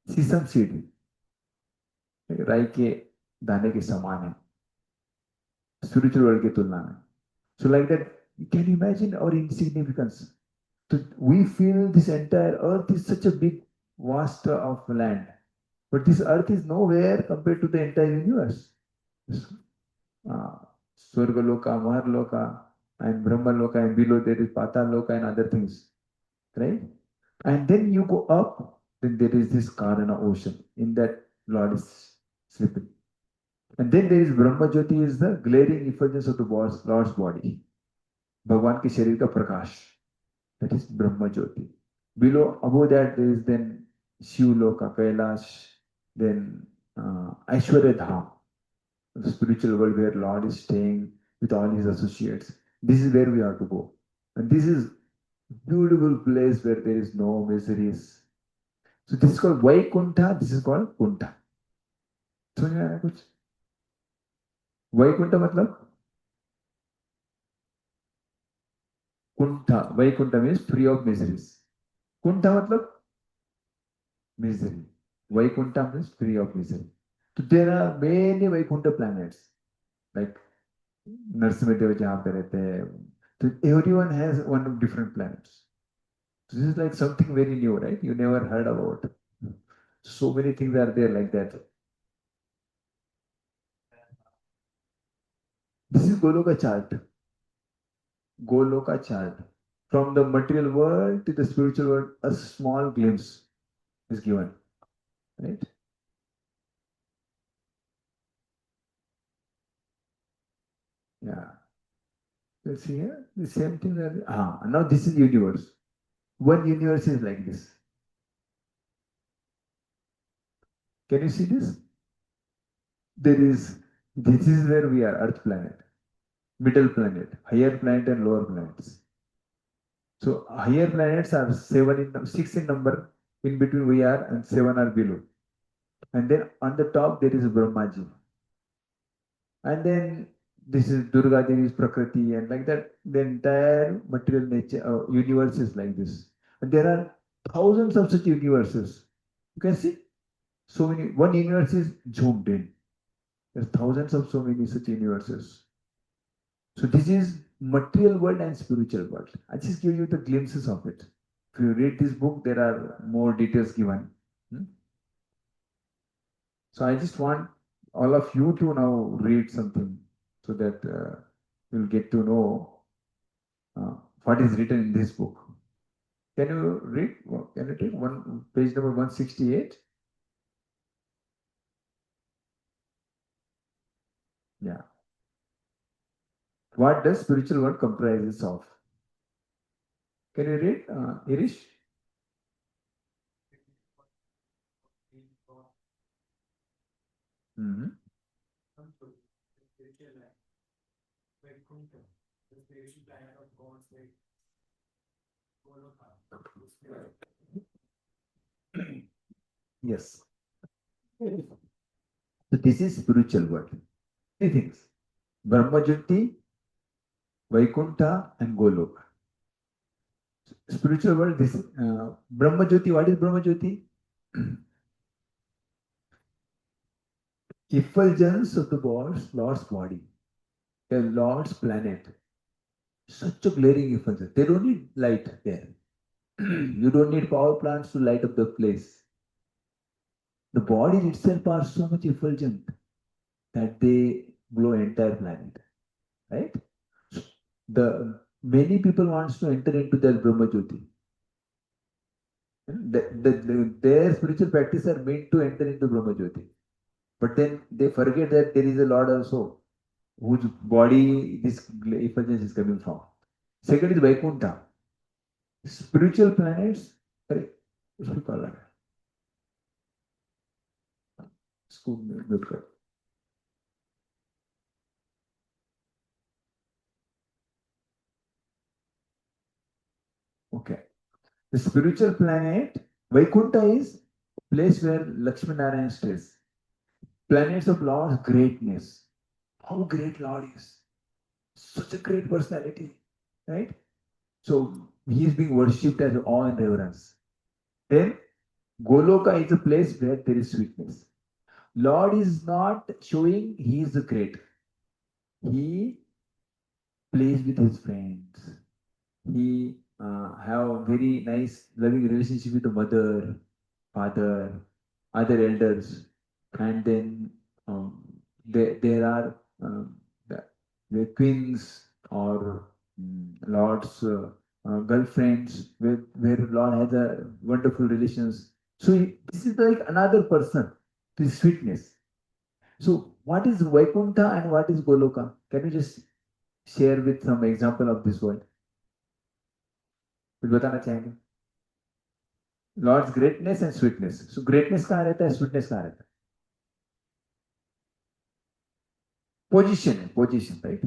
sesame seed. राई के दाने के समान है spiritual world के तुलना में. So like that, can you imagine our insignificance? So we feel this entire earth is such a big, vast of land. But this earth is nowhere compared to the entire universe. Swargaloka, Maharloka, and Brahmaloka, and below there is Pataloka and other things. Right? And then you go up, then there is this Karana ocean. In that, Lord is sleeping. And then there is Brahma Jyoti, is the glaring effulgence of the Lord's body. Bhagwan ki sharir ka prakash. That is Brahma Jyoti. Below, above that, there is then Shiv Loka, Kailash, then Aishwarya Dham, the spiritual world where Lord is staying with all his associates. This is where we have to go. And this is beautiful place where there is no miseries. So this is called Vaikuntha, this is called Kunta. समझ में आया कुछ? वैकुंठ मतलब कुंठा. Vaikuntha means free of miseries. कुंठा मतलब misery. Vaikuntha means free of misery. So there are many Vaikuntha planets, like Narsimhadev जहाँ पे रहते हैं. So everyone has one of different planets. So this is like something very new, right? You never heard about. So many things are there like that. This is Goloka chart. Goloka chart. From the material world to the spiritual world, a small glimpse is given. Right? Yeah. Let's see here. The same thing. Now this is universe. One universe is like this. Can you see this? This is where we are, Earth planet, middle planet, higher planet and lower planets. So higher planets are 6 in number, in between we are, and 7 are below. And then on the top there is Brahmaji. And then this is Durga Devi's Prakriti, and like that, the entire material nature, universe is like this. And there are thousands of such universes. You can see, so many, one universe is zoomed in. There's thousands of so many such universes. So this is material world and spiritual world. I just give you the glimpses of it. If you read this book, there are more details given. So I just want all of you to now read something so that you'll get to know what is written in this book. Can you read? Can you take one page number 168? Yeah. What does spiritual world comprises of? Can you read, Irish? Mm-hmm. Yes. So this is spiritual world. Three things: Brahmajyoti, Vaikuntha, and Goloka. Spiritual world. This Brahmajyoti. What is Brahmajyoti? Effulgence of the Lord's body, the Lord's planet. Such a glaring effulgence. They don't need light there. You don't need power plants to light up the place. The bodies itself are so much effulgent that they glow entire planet. Right? The many people wants to enter into their Brahmajyoti. Their spiritual practice are meant to enter into Brahmajyoti. But then they forget that there is a Lord also whose body this effulgence is coming from. Second is Vaikuntha. Spiritual planets, sorry, उसको क्या लगा? इसको mute कर. Okay. The spiritual planet, Vaikuntha is place where Lakshmi Narayan stays. Planets of Lord's greatness. How great Lord is. Such a great personality. Right? So he is being worshipped as awe and reverence. Then Goloka is a place where there is sweetness. Lord is not showing he is the great. He plays with his friends. He have a very nice loving relationship with the mother, father, other elders, and then there are the queens or lords girlfriends where Lord has a wonderful relations. So this is like another person, this sweetness. So what is Vaikuntha and what is Goloka? Can you just share with some example of this word? कुछ बताना चाहेंगे? Lord's greatness and sweetness. So greatness कहाँ रहता है, sweetness कहाँ रहता है? Position है, position, right?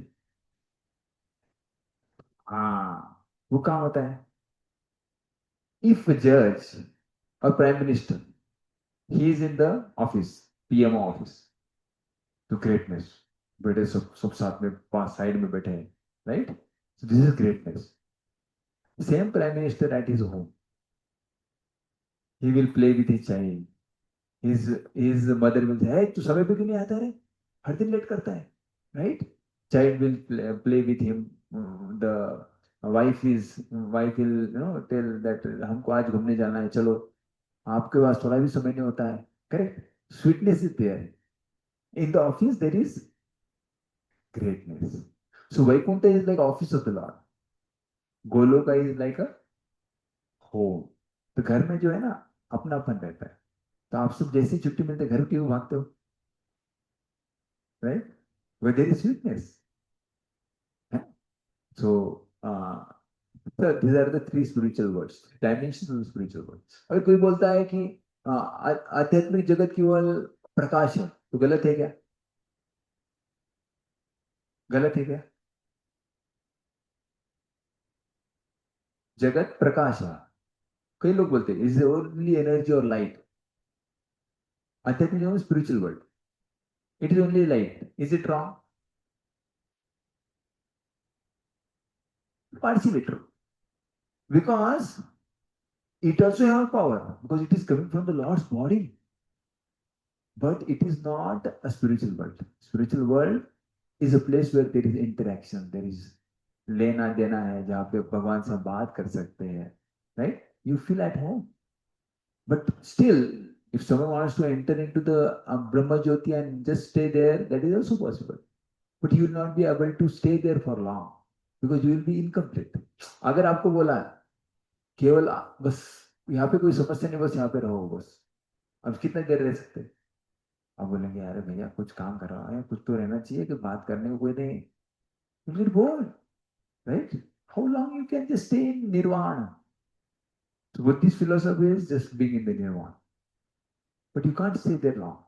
हाँ, वो कहाँ होता है? If a judge or prime minister, he is in the office, PMO office, तो greatness, बेटे सब साथ में पांच साइड में बैठे हैं, right? So this is greatness. Same prime minister at his home, he will play with his child. His mother will say, hey, तू समय पे क्यों नहीं आता रे? हर दिन लेट करता है, right? Child will play with him. The wife will tell that हमको आज घूमने जाना है, चलो आपके पास थोड़ा भी समय नहीं होता है, correct? Sweetness is there. In the office there is greatness. So Vaikuntha is like office of the Lord. Goloka is like a home. तो घर में जो है ना अपनापन रहता है. तो आप सब जैसी छुट्टी मिलते घर क्यों भागते हो, right? Where there is sweetness. So these are the three spiritual words, dimensions of the spiritual world. अगर कोई बोलता है कि आध्यात्मिक जगत केवल प्रकाश है, तो गलत है क्या? गलत है क्या? जगत प्रकाश है. कई लोग बोलते हैं इज ओनली एनर्जी और लाइट. आध्यात्मिक जगत spiritual world, it is only light. Is it wrong? Partially true, because it also has power, because it is coming from the Lord's body. But it is not a spiritual world. Spiritual world is a place where there is interaction, there is लेना देना है, जहाँ पे भगवान से बात कर सकते हैं, right? You feel at home. But still, if someone wants to enter into the Brahma Jyoti and just stay there, that is also possible. but you will not be able to stay there for long because you will be incomplete. अगर आपको बोला केवल बस यहाँ पे कोई समस्या नहीं, बस यहाँ पे रहो बस, अब कितने देर रह सकते? अब बोलेंगे अरे भैया कुछ काम कर रहा है, कुछ तो रहना चाहिए कि बात करने को कोई नहीं. You get bored, right? How long you can just stay in nirvana? So Buddhist philosophy is just being in the nirvana, but you can't stay there long.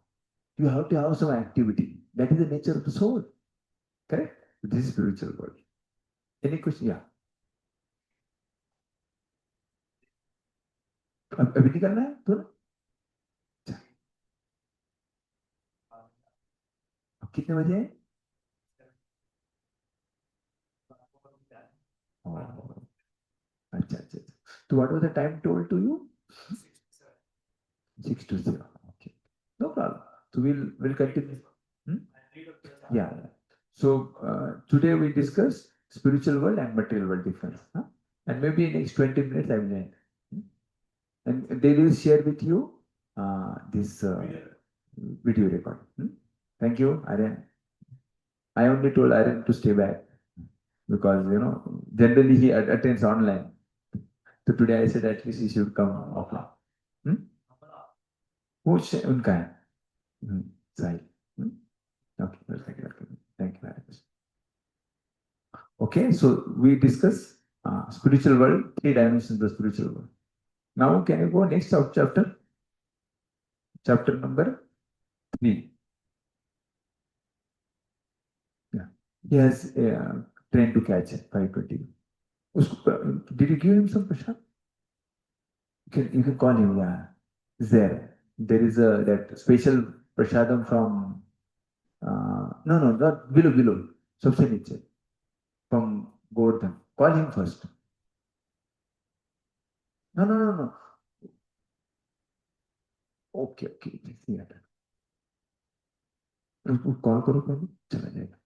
You have to have some activity. That is the nature of the soul. Correct? This is spiritual world. Any question? Yeah. अभी निकलना है तो अब कितने बजे हैं? अच्छा अच्छा. So what was the time told to you? 6 to 0. Okay. No problem. So we'll continue. Hmm? Yeah. So today we discuss spiritual world and material world difference. Huh? And maybe in next 20 minutes I will end. And they will share with you this video record. Thank you, Aryan. I only told Aryan to stay back because generally he attends online. So today I said at least he should come offline. वो उनका है. Sahil. Okay, welcome. Thank you very much. Okay, so we discuss spiritual world, 3 dimensions of the spiritual world. Now can you go next chapter? Chapter number 3. Yeah. He has a train to catch at 5:20. Did you give him some prashad? You can call him, yeah. There is that special prashadam from no, not below. सबसे नीचे. From Gordon. Call him first. No. Okay. उसको call करो पहले, चला जाएगा.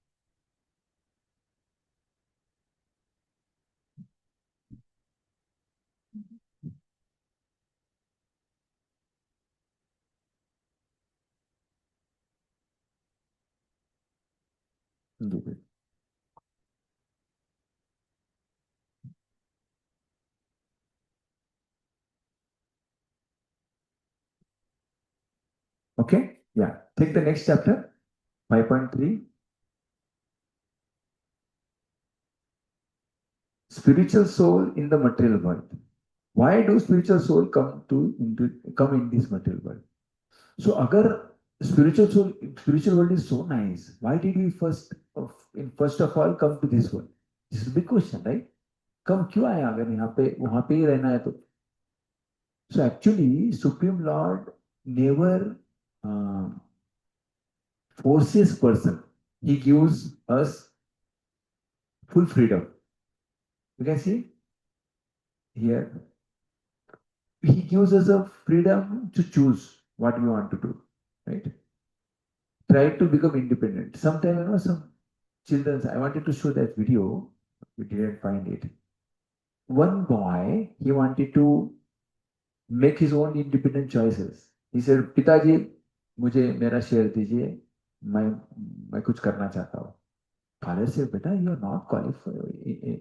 Okay, yeah. Take the next chapter, 5.3. Spiritual soul in the material world. Why do spiritual soul come in this material world? So, agar spiritual world is so nice, why did we first of all come to this world? This is a big question, right? कम क्यों आए अगर यहाँ पे वहां पे ही रहना है तो? So actually, Supreme Lord never forces person. He gives us full freedom. You can see here. He gives us a freedom to choose what we want to do, right? Try to become independent. Sometimes, some children, I wanted to show that video, we didn't find it. One boy, he wanted to make his own independent choices. He said, Pitaji, मुझे मेरा share दीजिए, मैं कुछ करना चाहता हूँ. Father said, Beta, you are not qualified,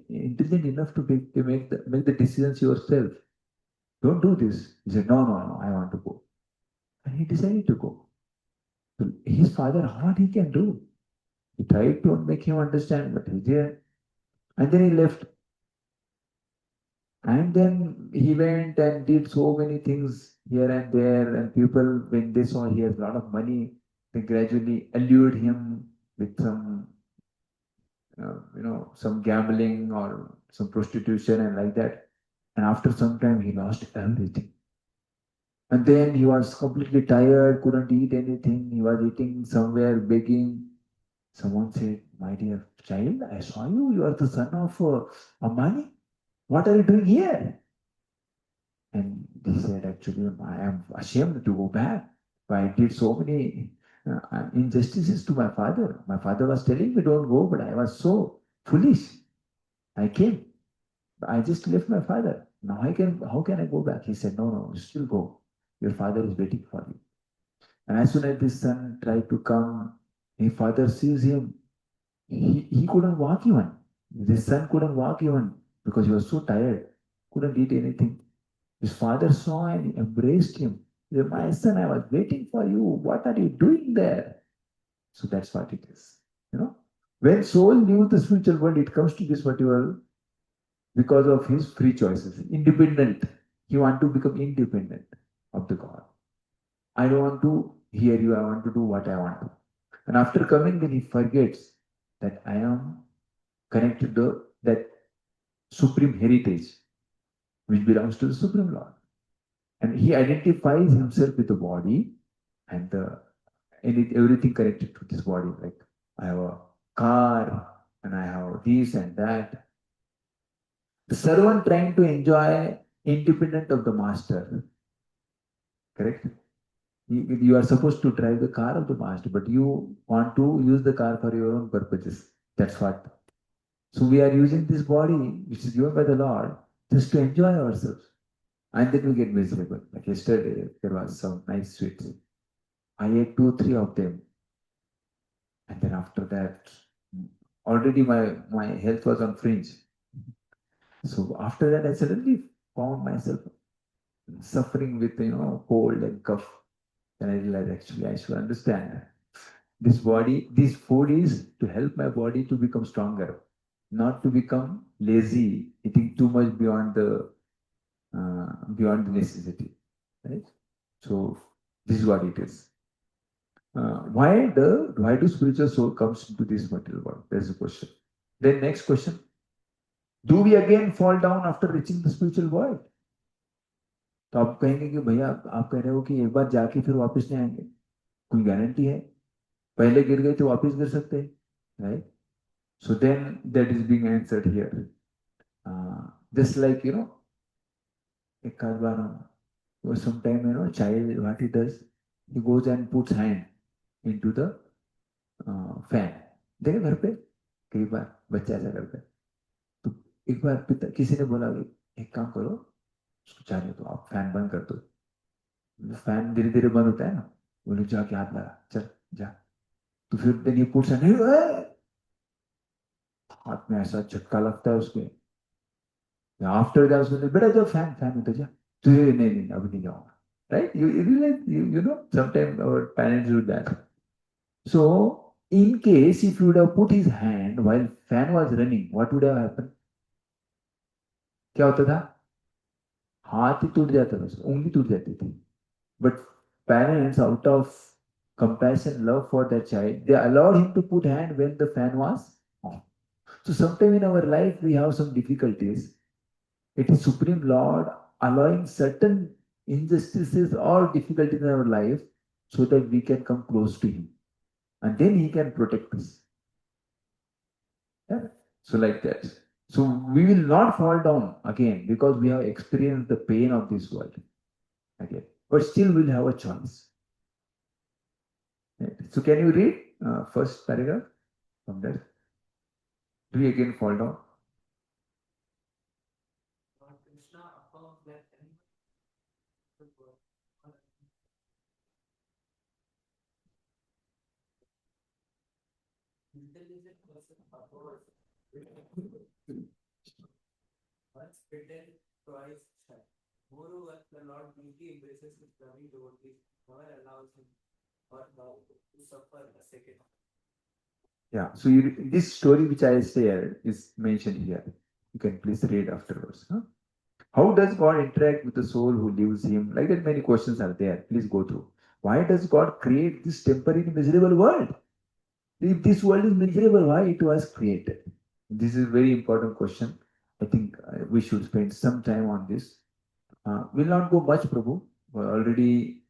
intelligent enough to make the decisions yourself. Don't do this. He said, no, I want to go. And he decided to go. So his father, what he can do? He tried to make him understand, but he didn't. And then he left. And then he went and did so many things here and there. And people, when they saw he has a lot of money, they gradually allured him with some, some gambling or some prostitution and like that. And after some time, he lost everything. And then he was completely tired, couldn't eat anything. He was eating somewhere, begging. Someone said, my dear child, I saw you. You are the son of Ambani. What are you doing here? And he said, actually, I am ashamed to go back. I did so many injustices to my father. My father was telling me, don't go, but I was so foolish. I came. I just left my father. Now how can I go back? He said, no, still go. Your father is waiting for you. And as soon as this son tried to come, his father sees him. He couldn't walk even. His son couldn't walk even because he was so tired, couldn't eat anything. His father saw and embraced him. He said, my son, I was waiting for you. What are you doing there? So that's what it is. You know, when soul leaves the spiritual world, it comes to this material because of his free choices, independent. He want to become independent of the God. I don't want to hear you. I want to do what I want to. And after coming, then he forgets that I am connected to that supreme heritage which belongs to the Supreme Lord. And he identifies himself with the body and everything connected to this body. Like I have a car and I have this and that. The servant trying to enjoy independent of the master. Correct? You are supposed to drive the car of the master, but you want to use the car for your own purposes. That's what. So we are using this body, which is given by the Lord, just to enjoy ourselves. And then we get miserable. Like yesterday, there was some nice sweets. I ate 2, 3 of them. And then after that, already my health was on fringe. So after that, I suddenly found myself suffering with, cold and cough. Then I realized actually I should understand this body, this food is to help my body to become stronger, not to become lazy, eating too much beyond the necessity. Right? So this is what it is. Why do spiritual soul comes into this material world? That's the question. Then next question: do we again fall down after reaching the spiritual world? तो आप कहेंगे कि भैया आप कह रहे हो कि एक बार जाके फिर वापस नहीं आएंगे, कोई गारंटी है? पहले गिर गए तो वापस गिर सकते हैं, right? So then that is being answered here. Just like एक आध बार or sometime child what he does, he goes and puts hand into the fan. देखे घर पे कई बार बच्चा ऐसा करता है. तो एक बार पिता किसी ने बोला एक काम करो, उसको चाहे तो आप फैन बंद कर दो. फैन धीरे धीरे बंद होता है ना, बोले जाके हाथ लगा, चल जा. तो फिर देन ही पुट्स हैंड, हाथ में ऐसा झटका लगता है उसके. आफ्टर दैट उसने बेटा जब फैन फैन होता जा, तो नहीं नहीं अभी नहीं जाऊंगा. Right? You realize, sometimes our parents do that. So, in case if you would have put his hand while fan was running, what would have happened? क्या होता था? हाथ ही टूट जाता था, उंगली टूट जाती थी. But parents, out of compassion, love for their child, they allowed him to put hand when the fan was on. So, sometime in our life we have some difficulties. It is Supreme Lord allowing certain injustices or difficulties in our life so that we can come close to Him. And then He can protect us. Yeah? So, like that. So, we will not fall down again because we have experienced the pain of this world again. But still, we'll have a choice. Right? So, can you read first paragraph from there? Do we again fall down? Once bitten, twice shy. Moreover, the Lord deeply embraces his loving devotees, never allows him or her to suffer a second. Yeah, so this story which I shared is mentioned here. You can please read afterwards. Huh? How does God interact with the soul who leaves him? Like that, many questions are there. Please go through. Why does God create this temporary miserable world? If this world is miserable, why it was created? This is a very important question. I think we should spend some time on this. Will not go much, Prabhu. Already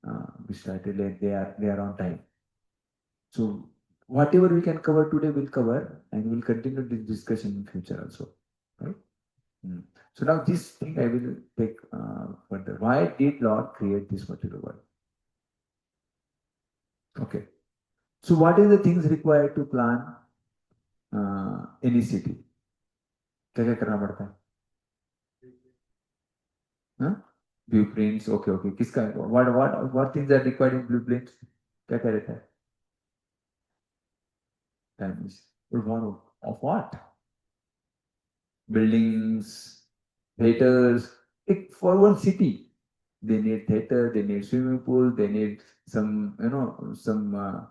we started late. They are on time. So whatever we can cover today, we'll cover, and we'll continue this discussion in future also. Right? So now this thing I will take further. Why did Lord create this material world? Okay. So what is the things required to plan any city? क्या क्या करना पड़ता है? Blueprints. Okay, okay. किसका? What things are required in blueprints? क्या क्या रहता है? Time is Of what? Buildings, theaters. For one city, they need theater, they need swimming pool, they need some, some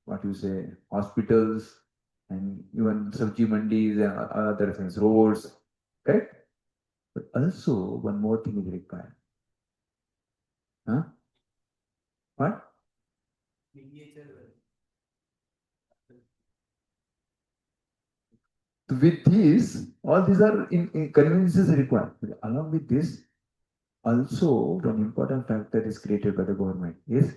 what you say, hospitals, and even sabji mandis and other things, roads, right? But also one more thing is required. Huh? What? With this, all these are in conveniences required. But along with this, also one important factor is created by the government. Yes,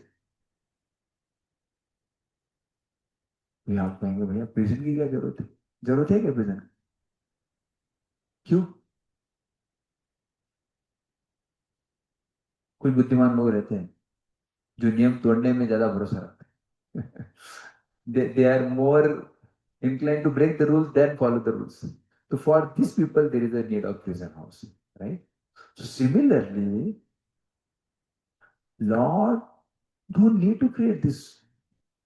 we आप कहेंगे भैया prison की क्या जरूरत है? जरूरत है क्या प्रिजन? क्यों? कोई बुद्धिमान लोग रहते हैं जो नियम तोड़ने में ज्यादा भरोसा रखते हैं. they are more inclined to break the rules than follow the rules. So for these people, there is a need of prison house, right? So similarly, Lord don't need to create this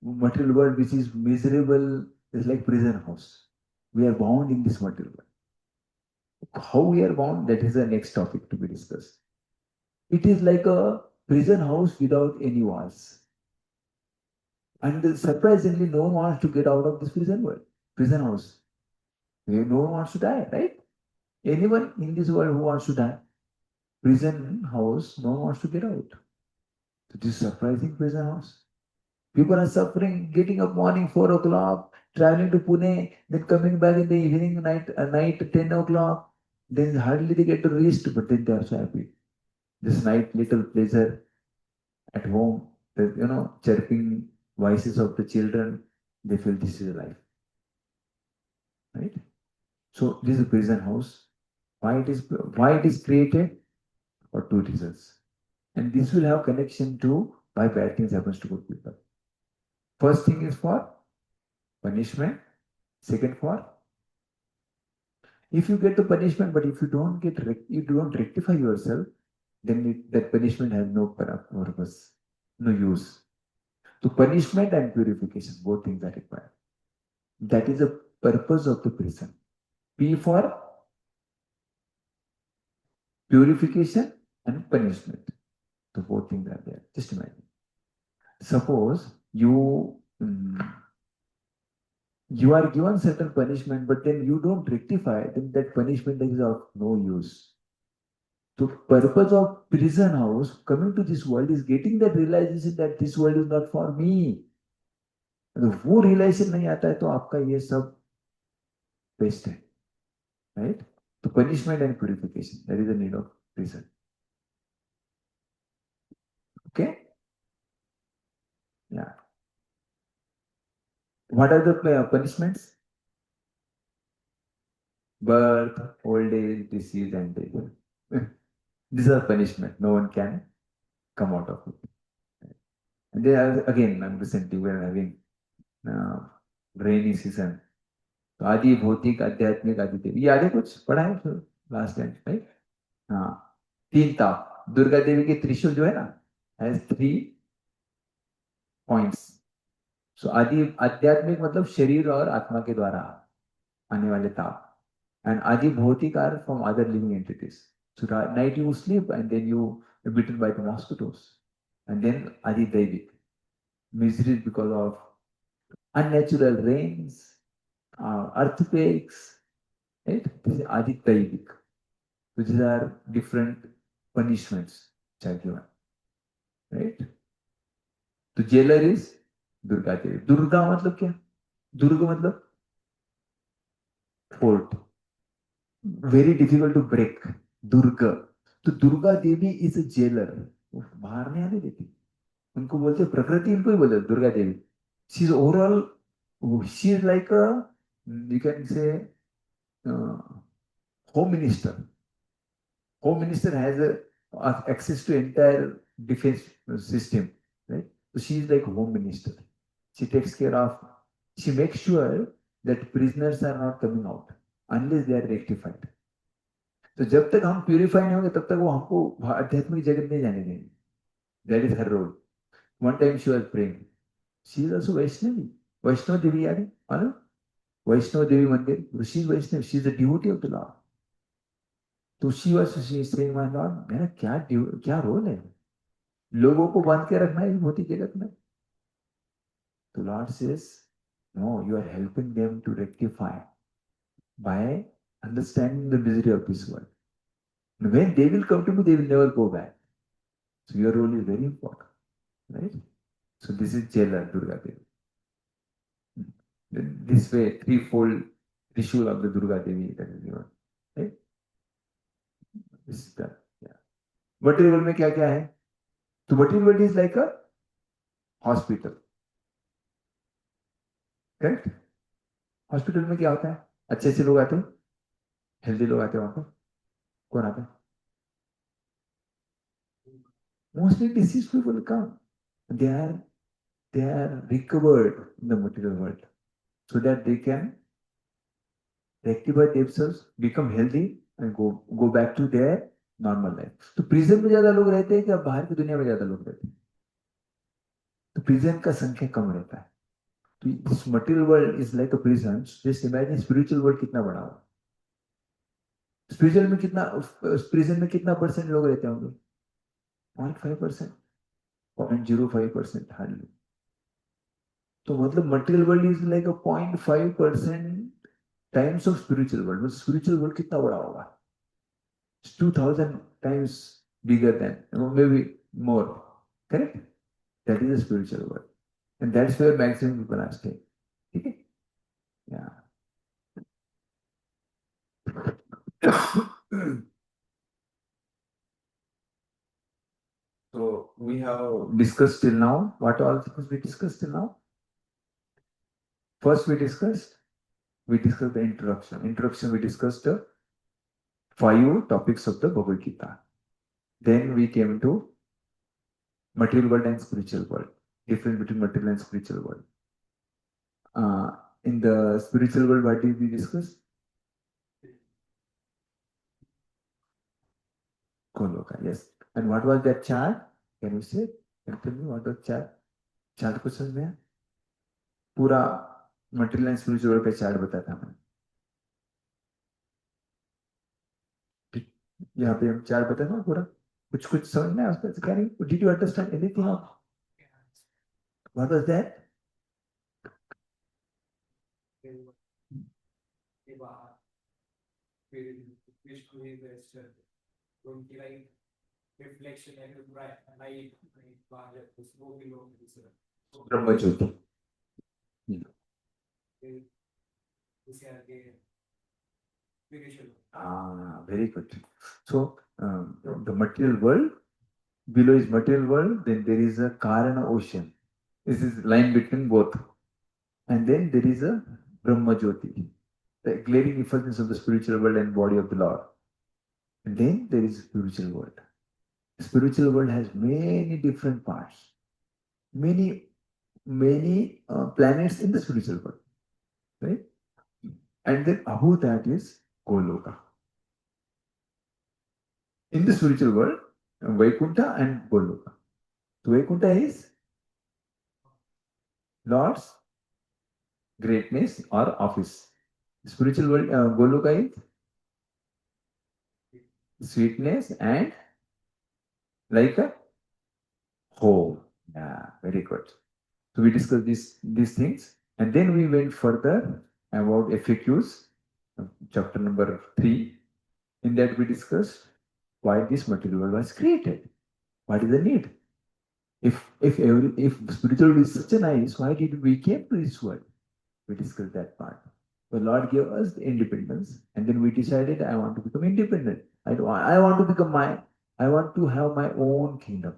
material world which is miserable. It's like prison house. We are bound in this material world. How we are bound, that is the next topic to be discussed. It is like a prison house without any walls. And surprisingly, no one wants to get out of this prison house. No one wants to die, right? Anyone in this world who wants to die, prison house, no one wants to get out. So this surprising prison house. People are suffering, getting up morning 4 o'clock, traveling to Pune, then coming back in the evening, night 10 o'clock. Then hardly they get to rest, but then they are so happy. This night little pleasure at home, chirping voices of the children, they feel this is life. Right? So this is a prison house. Why it is created? For two reasons. And this will have connection to why bad things happens to good people. First thing is for punishment. Second for, if you get the punishment, but if you don't rectify yourself, then that punishment has no purpose, no use. So punishment and purification, both things are required. That is the purpose of the prison. P for purification and punishment. So both things are there. Just imagine. Suppose you are given certain punishment, but then you don't rectify, then that punishment is of no use. So purpose of prison house coming to this world is getting that realization that this world is not for me. वो realisation नहीं आता है तो आपका ये सब waste है, right? So punishment and purification, that is the need of prison. Okay? Yeah. What are the punishments? Birth, old age, disease, and death. These are punishment. No one can come out of it. And they are, again, recently we are having rainy season. तो आदि भौतिक आध्यात्मिक आदि देवी, ये आदि कुछ पढ़ा है लास्ट टाइम, राइट? हाँ, 3 ताप. दुर्गा देवी के त्रिशूल जो है ना, हैज 3 पॉइंट्स. सो आदि आध्यात्मिक मतलब शरीर और आत्मा के द्वारा आने वाले ताप. And adi bhautik are from other living entities. So at night you sleep and then you are bitten by the mosquitoes. And then adi daivik, misery because of unnatural rains, earthquakes, right? This is adi daivik. So these are different punishments which are given, right? The jailer is Durga Devi. Durga मतलब क्या? Durga मतलब fort. Very difficult to break. Durga. तो Durga Devi is a jailer. बाहर नहीं आने देती. उनको बोलते प्रकृति, इनको ही बोलते Durga Devi. She is overall, she is like a, you can say home minister. Home minister has access to entire defense system, right? So she is like home minister. She takes care of, she makes sure that prisoners are not coming out unless they are rectified. तो जब तक हम purify नहीं होंगे तब तक वो हमको आध्यात्मिक जगत नहीं जाने देंगे. That is her role. One time she was praying. She is also Vaishnavi. Vaishnav Devi याद है, मालूम? Vaishnav Devi Mandir, she is Vaishnav, she is a devotee of the Lord. तो she was saying, my Lord, मेरा क्या रोल है? लोगों को बांध के रखना है भौतिक जगत में. The Lord says, no, you are helping them to rectify by understanding the misery of this world. And when they will come to me, they will never go back. So your role is very important, right? So this is Jailer Durga Devi. This way, threefold Trishul of the Durga Devi that is given, right? This is the, yeah. Material world में क्या क्या है? So material world is like a hospital, correct? Hospital में क्या होता है? अच्छे अच्छे लोग आते हैं, हेल्दी लोग आते हैं वहां पर. कौन आता है? Mostly diseased people come. They are recovered in the material world so that they can rectify themselves, become healthy and go back to their normal life. तो प्रिजन में ज्यादा लोग रहते हैं कि बाहर की दुनिया में ज्यादा लोग रहते हैं? तो प्रिजन का संख्या कम रहता है. तो this material world is like a prison. Just imagine spiritual world कितना बड़ा हो. स्पिरिचुअल में कितना, प्रिजन में कितना परसेंट लोग रहते होंगे? 0.5%, 0.05% हार्डली. तो मतलब material world is like a 0.5% times of spiritual world. मतलब स्पिरिचुअल वर्ल्ड कितना बड़ा होगा? 2000 times bigger than, maybe more, correct? That is a spiritual world, and that's where maximum people are staying. Okay? Yeah. So we have discussed till now. What all things we discussed till now? First we discussed the introduction. Introduction we discussed the 5 topics of the Bhagavad Gita. Then we came to material world and spiritual world. Difference between material and spiritual world. In the spiritual world, what did we discuss? Goloka, yes. And what was that chart? Can you say? Can you tell me what was chart? Chart को समझ में? पूरा material and spiritual world का chart बताता हमें. यहाँ पे हम chart बताते हैं पूरा. कुछ समझ में आया उसका? Can you? Did you understand anything of? What was that? Reflection and bright light, Brahma Jyoti. Very good. So the material world, below is material world, then there is a Karana ocean. This is line between both. And then there is a Brahma Jyoti, the glaring effulgence of the spiritual world and body of the Lord. And then there is spiritual world. The spiritual world has many different parts, many planets in the spiritual world, right? And then above that is Goloka. In the spiritual world, Vaikuntha and Goloka. So Vaikuntha is Lord's greatness or office. Spiritual world, Goloka is sweetness and like a home. Yeah, very good. So we discussed these things, and then we went further about FAQs, chapter number 3. In that we discussed why this material world was created. What is the need? If spiritual world is such a nice, why did we came to this world? We discussed that part. The Lord gave us the independence, and then we decided, I want to become independent. I want to have my own kingdom.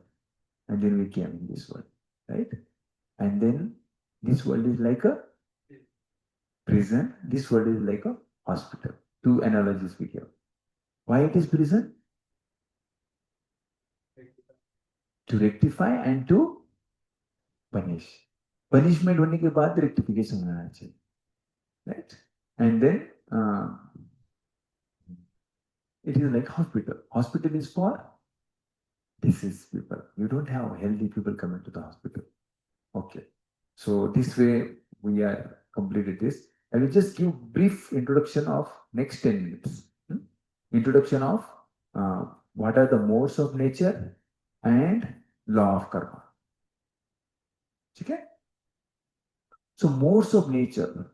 And then we came in this world, right? And then this world is like a prison. This world is like a hospital. 2 analogies we give. Why it is prison? To rectify and to punish. Punishment होने के बाद rectification होना चाहिए, right? And then it is like hospital. Hospital is for diseased people. You don't have healthy people coming to the hospital. Okay. So this way we are completed this. I will just give brief introduction of next 10 minutes. Introduction of what are the modes of nature and law of karma. Okay? So modes of nature.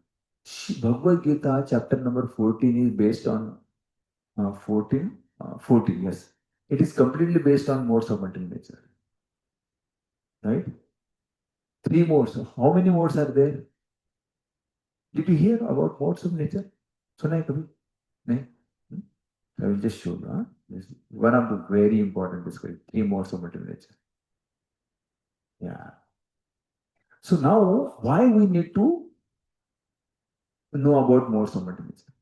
Bhagavad Gita chapter number 14 is based on 14, yes. It is completely based on modes of material nature. Right? 3 modes. How many modes are there? Did you hear about modes of nature? सुना है कभी? नहीं? I will just show you. This is one of the very important description. 3 modes of material nature. Yeah. So now, why we need to know about modes of material nature?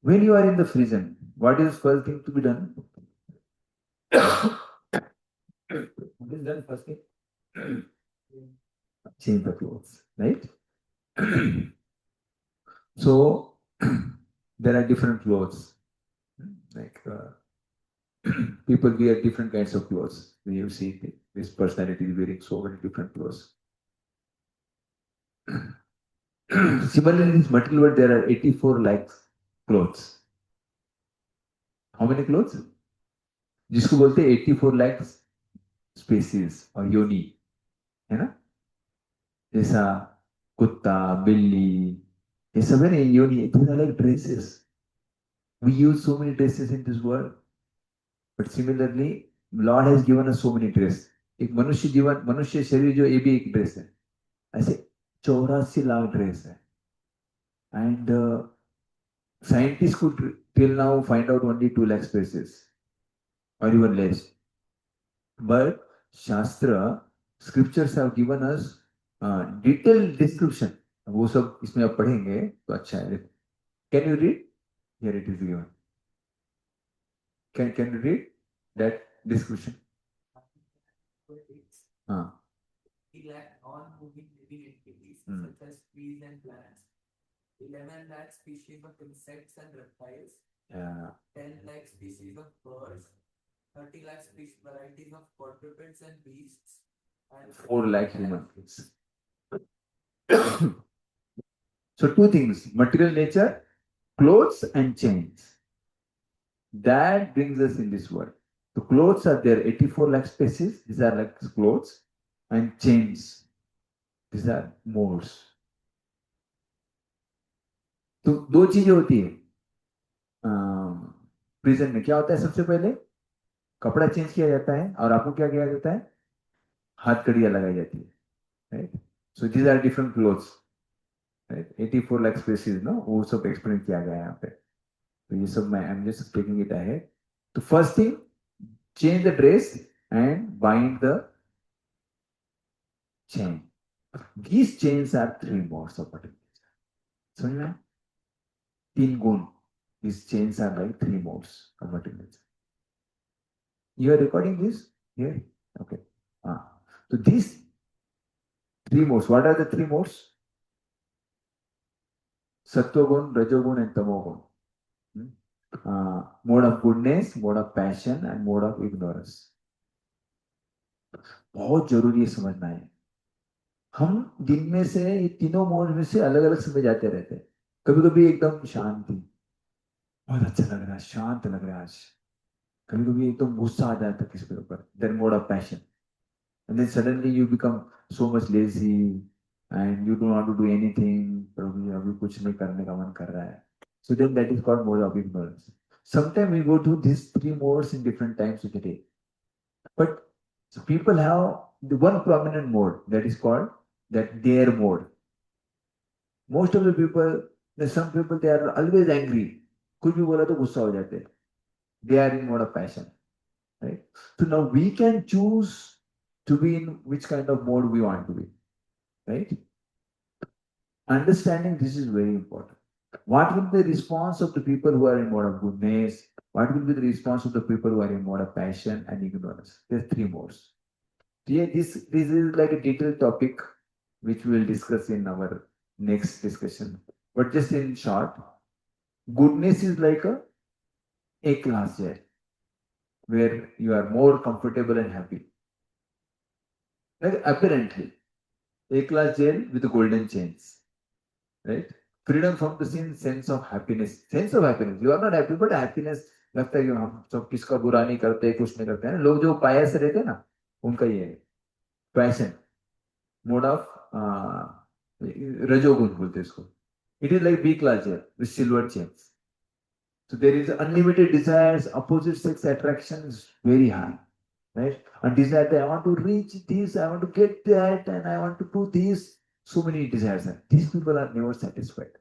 When you are in the prison, what is first thing to be done? What is done first thing? Change the clothes, right? So there are different clothes. Like people wear different kinds of clothes. When you see this personality is wearing so many different clothes. Similarly, in this material world, there are 84 lakhs clothes. How many clothes? जिसको बोलते हैं 84 lakhs species और योनि, है ना? जैसा कुत्ता, बिल्ली, ये सब है ना योनि. These are like dresses. We use so many dresses in this world, but similarly, Lord has given us so many dresses. एक मनुष्य शरीर जो ये भी एक ड्रेस है. ऐसे 84 लाख ड्रेस है. And scientists could till now find out only 2 lakh species or even less. But Shastra, scriptures have given us detailed description. वो सब इसमें आप पढ़ेंगे तो अच्छा है. Can you read? Here it is given. Can you read that description? हाँ. 3 lakh non-moving living entities such as trees and plants, 11 lakh species of insects and reptiles, 10 lakh species of birds, 30 lakh varieties of quadrupeds and beasts, and 4 lakh human beings. So 2 things, material nature, clothes and chains. That brings us in this world. The clothes are there, 84 lakh species. These are like clothes, and chains. These are molds. तो 2 चीजें होती है. Prison में क्या होता है? सबसे पहले कपड़ा चेंज किया जाता है और आपको क्या किया जाता है? हाथ कड़ियां लगाई जाती है. Right? So these are different clothes. Right? 84 lakh species ना, वो सब एक्सप्लेन किया गया है यहाँ पे. तो ये सब मैं I am just taking it ahead. तो first thing, change the dress and bind the chain. These chains are 3 modes of material nature. समझ में? 3 गुण. These chains are like 3 modes of material nature. You are recording this here? Okay. So these 3 modes. What are the 3 modes? Sattva gun, Rajogun, and Tamogun. Mode of goodness, mode of passion, and mode of ignorance. बहुत जरूरी है समझना है. हम दिन में से ये तीनों मोड में से अलग अलग समय जाते रहते हैं. कभी कभी एकदम शांति, बहुत अच्छा लग रहा है, शांत लग रहा है आज. कभी कभी एकदम गुस्सा आ जाता है किसी के ऊपर. Then mode of passion. And then suddenly you become so much lazy and you don't want to do anything. प्रभु अभी कुछ नहीं करने का मन कर रहा है. So then that is called mode of ignorance. Sometimes we go through these 3 modes in different times of the day. But so people have the one prominent mode that is called that their mode. Most of the people, some people they are always angry. कुछ भी बोला तो गुस्सा हो जाते हैं. They are in mode of passion. Right? So now we can choose to be in which kind of mode we want to be. Right? Understanding this is very important. What will be the response of the people who are in mode of goodness? What will be the response of the people who are in mode of passion and ignorance? There are 3 modes. Yeah, this is like a detailed topic which we will discuss in our next discussion. But just in short, goodness is like a class jail where you are more comfortable and happy. Like apparently, a class jail with golden chains. Right? freedom from the sin, sense of happiness. Sense of happiness. You are not happy, but happiness लगता है कि हम सब किसका बुरा नहीं करते, कुछ नहीं करते हैं. लोग जो पायस रहते हैं ना, उनका ये है पैशन, मोड ऑफ रजोगुण बोलते हैं इसको. It is like big larger with silver chains. So there is unlimited desires, opposite sex attraction is very high, right? And desire that I want to reach this, I want to get that, and I want to do this. So many desires. These people are never satisfied,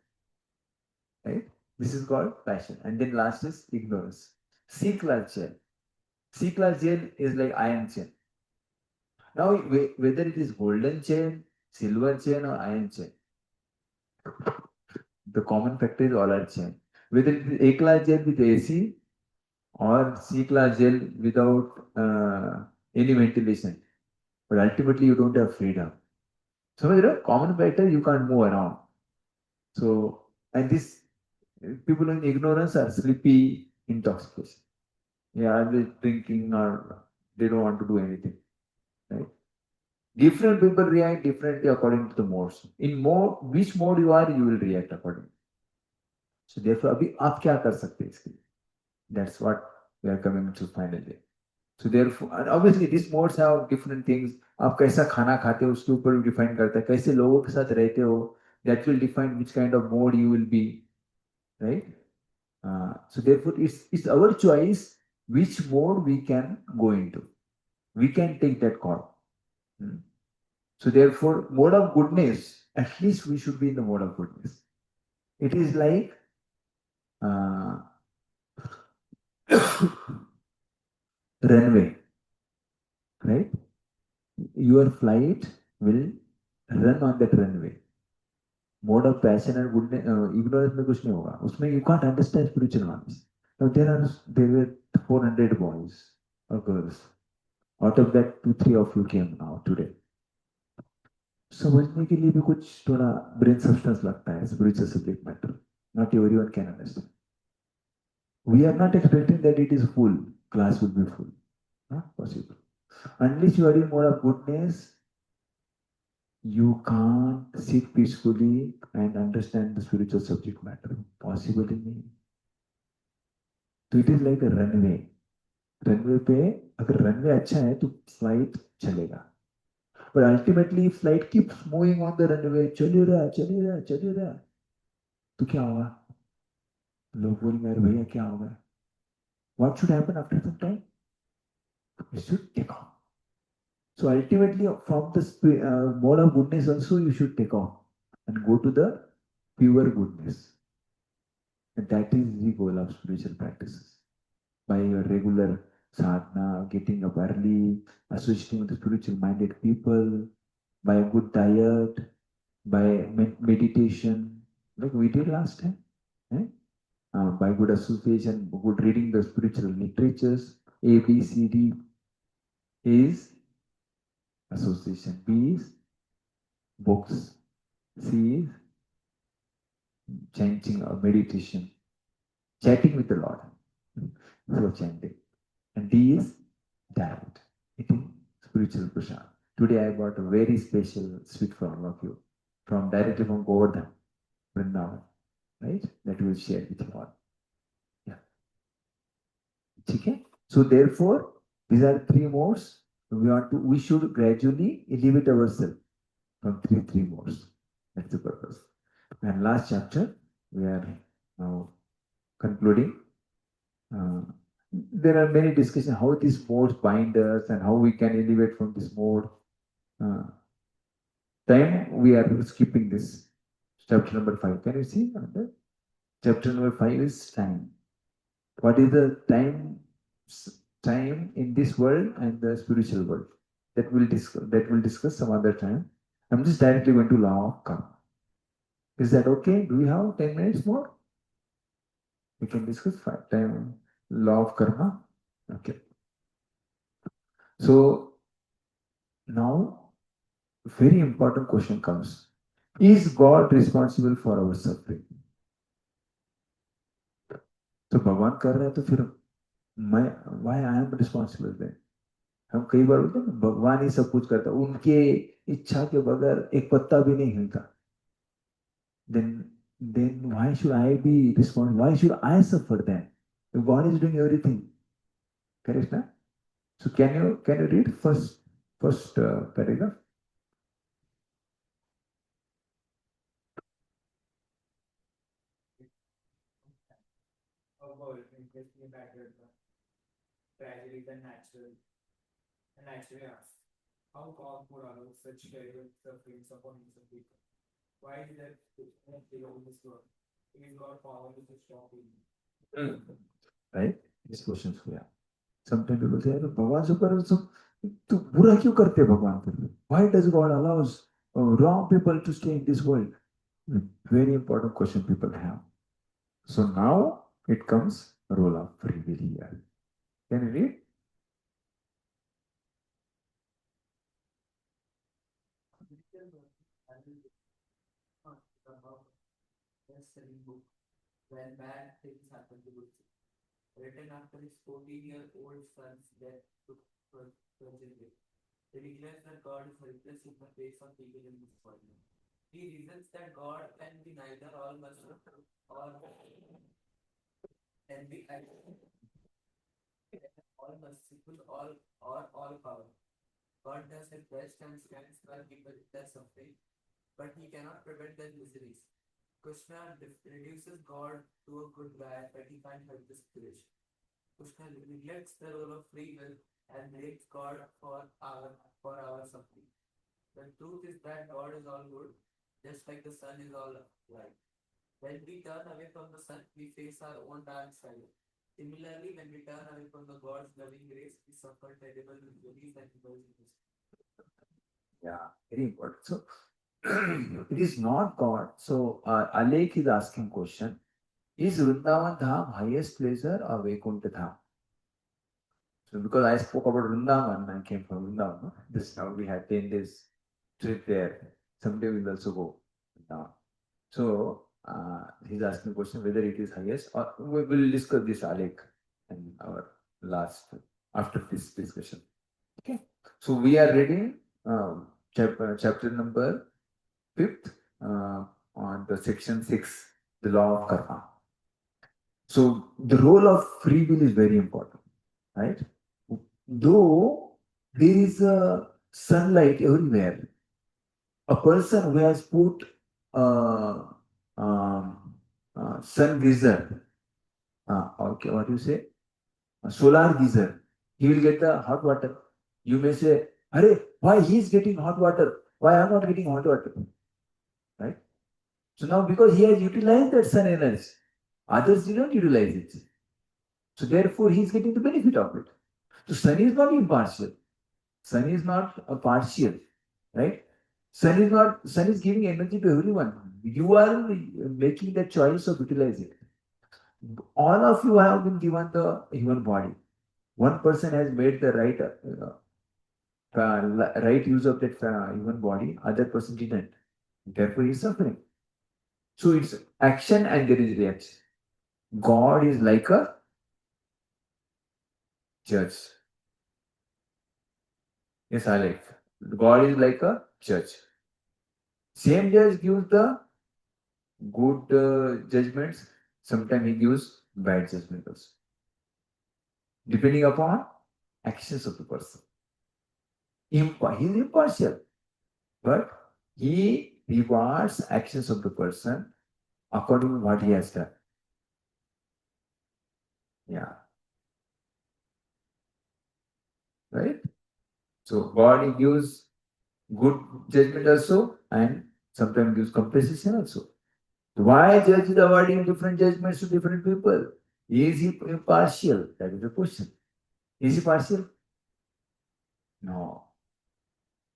right? This is called passion. And then last is ignorance. C-class jail. C-class jail is like iron chain. Now, whether it is golden chain, silver chain, or iron chain, the common factor is all are chain. Whether it is A-class jail with AC or C-class jail without any ventilation, but ultimately you don't have freedom. So, you know, common factor, you can't move around. So, and this people in ignorance are sleepy intoxication. Yeah, they're drinking or they don't want to do anything, right? Different people react differently according to the modes. In mode, which mode you are, you will react accordingly. So therefore, अभी आप क्या कर सकते हैं इसके लिए? That's what we are coming to finally. So therefore, and obviously these modes have different things. आप कैसा खाना खाते हो उसके ऊपर डिफाइन करता है. कैसे लोगों के साथ रहते हो, that will define which kind of mode you will be, right? So therefore, it's our choice which mode we can go into. We can take that call. So therefore, mode of goodness, at least we should be in the mode of goodness. It is like runway, right? Your flight will run on that runway. Mode of passion and goodness, ignorance में कुछ नहीं होगा. उसमें you can't understand spiritual knowledge. Now there were 400 boys or girls. Out of that, 2-3 of you came now today. समझने के लिए भी कुछ थोड़ा brain substance लगता है spiritual subject matter. Not everyone can understand. We are not expecting that it is full. Class will be full. Not possible. Unless you are in mode of goodness, you can't sit peacefully and understand the spiritual subject matter. Possible नहीं. So it is like a runway. Runway पे अगर runway अच्छा है तो flight चलेगा. But ultimately, if flight keeps moving on the runway, चले रहा, तो क्या होगा? लोग बोलेंगे अरे भैया क्या होगा? What should happen after some time? You should take off. So ultimately, from the mode of goodness also, you should take off and go to the pure goodness. And that is the goal of spiritual practices. By your regular sadhana, getting up early, associating with the spiritual minded people, by a good diet, by meditation, like we did last time, by good association, good reading the spiritual literatures. A, B, C, D is association. B is books. C is chanting or meditation, chatting with the Lord. So chanting. And D is diet, eating spiritual prasad. Today I brought a very special sweet for all of you, directly from Govardhan, Vrindavan, right? That we will share with you all. Yeah. Okay? So therefore, these are 3 modes. We should gradually elevate ourselves from three modes. That's the purpose. And last chapter, we are now concluding. There are many discussions how these modes bind us and how we can elevate from this mode. Time we are skipping this. Chapter number 5. Can you see? Chapter number 5 is time. What is the time in this world and the spiritual world? That we'll discuss some other time. I'm just directly going to law of karma. Is that okay? Do we have 10 minutes more? We can discuss 5 time law of karma. Okay. So now very important question comes. Is God responsible for our suffering? तो भगवान कर रहे हैं तो फिर why I am responsible then? हम कई बार बोलते हैं ना भगवान ही सब कुछ करता, उनके इच्छा के बगैर एक पत्ता भी नहीं हिलता. Then then why should I be responsible? Why should I suffer then? If God is doing everything. Correct, na? So can you read first paragraph? About interesting background, tragedy than natural, and naturally asked, how God would allow such terrible sufferings upon innocent people? Why is that in this world? Is God powerless to stop it? Right? These questions हुआ. Sometimes people say, "अरे भगवान से करो तो बुरा क्यों करते हैं भगवान फिर? Why does God allows wrong people to stay in this world?" Very important question people have. So now it comes role of free will here. Can you read? Best-selling book when bad things happen to good people. Written after his 14-year-old son's death took tragedy. He declares that God is helpless in the face of evil in this world. He reasons that God can be neither all merciful or can be all merciful or all powerful. God does his best and stands by people in their suffering, but he cannot prevent their miseries. Krishna reduces God to a good guy, but he can't help the situation. Krishna neglects the role of free will and blames God for our suffering. The truth is that God is all good, just like the sun is all light. When we turn away from the sun, we face our own dark side. Similarly, when we turn away from the God's loving grace, we suffer terrible injuries and diseases. Yeah, very important. So it is not God. So Alek is asking question: is Vrindavan Dham highest pleasure or Vaikuntha Dham? So because I spoke about Vrindavan, I came from Vrindavan. No? This now we had 10 days trip there. Someday we'll also go now. So he's asking question whether it is highest or we will discuss this Alek in our last after this discussion. Okay. So we are reading chapter number 5th on the section 6, the law of karma. So the role of free will is very important, right? Though there is a sunlight everywhere, a person who has put sun geyser, okay, what do you say? A solar geyser, he will get the hot water. You may say, "Arey, why he is getting hot water? Why I am not getting hot water?" Right? So now because he has utilized that sun energy, others did not utilize it. So therefore he is getting the benefit of it. So sun is not impartial. Sun is not a partial, right? Sun is giving energy to everyone. You are making the choice of utilizing it. All of you have been given the human body. One person has made the right use of that human body, other person didn't. Therefore, he is suffering. So it's action and there is reaction. God is like a judge. Yes, I like. God is like a judge. Same judge gives the good judgments. Sometimes he gives bad judgments, depending upon actions of the person. He is impartial, but he rewards actions of the person according to what he has done. Yeah. Right? So God gives good judgment also and sometimes gives compensation also. Why judge is awarding different judgments to different people? Is he impartial? That is the question. Is he partial? No.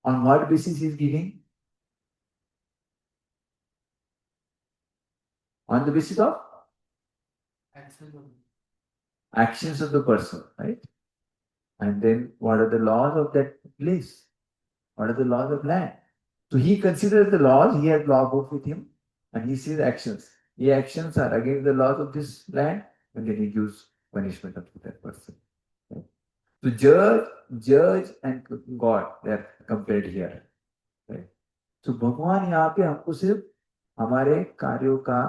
On what basis he is giving? On the basis of actions of the person, right? And then what are the laws of that place? What are the laws of land? So he considers the laws, he has law book with him, and he sees actions. The actions are against the laws of this land, and then he gives punishment to that person. Right? So judge and God, they are compared here. Right? So भगवान यहाँ पे हमको सिर्फ हमारे कार्यों का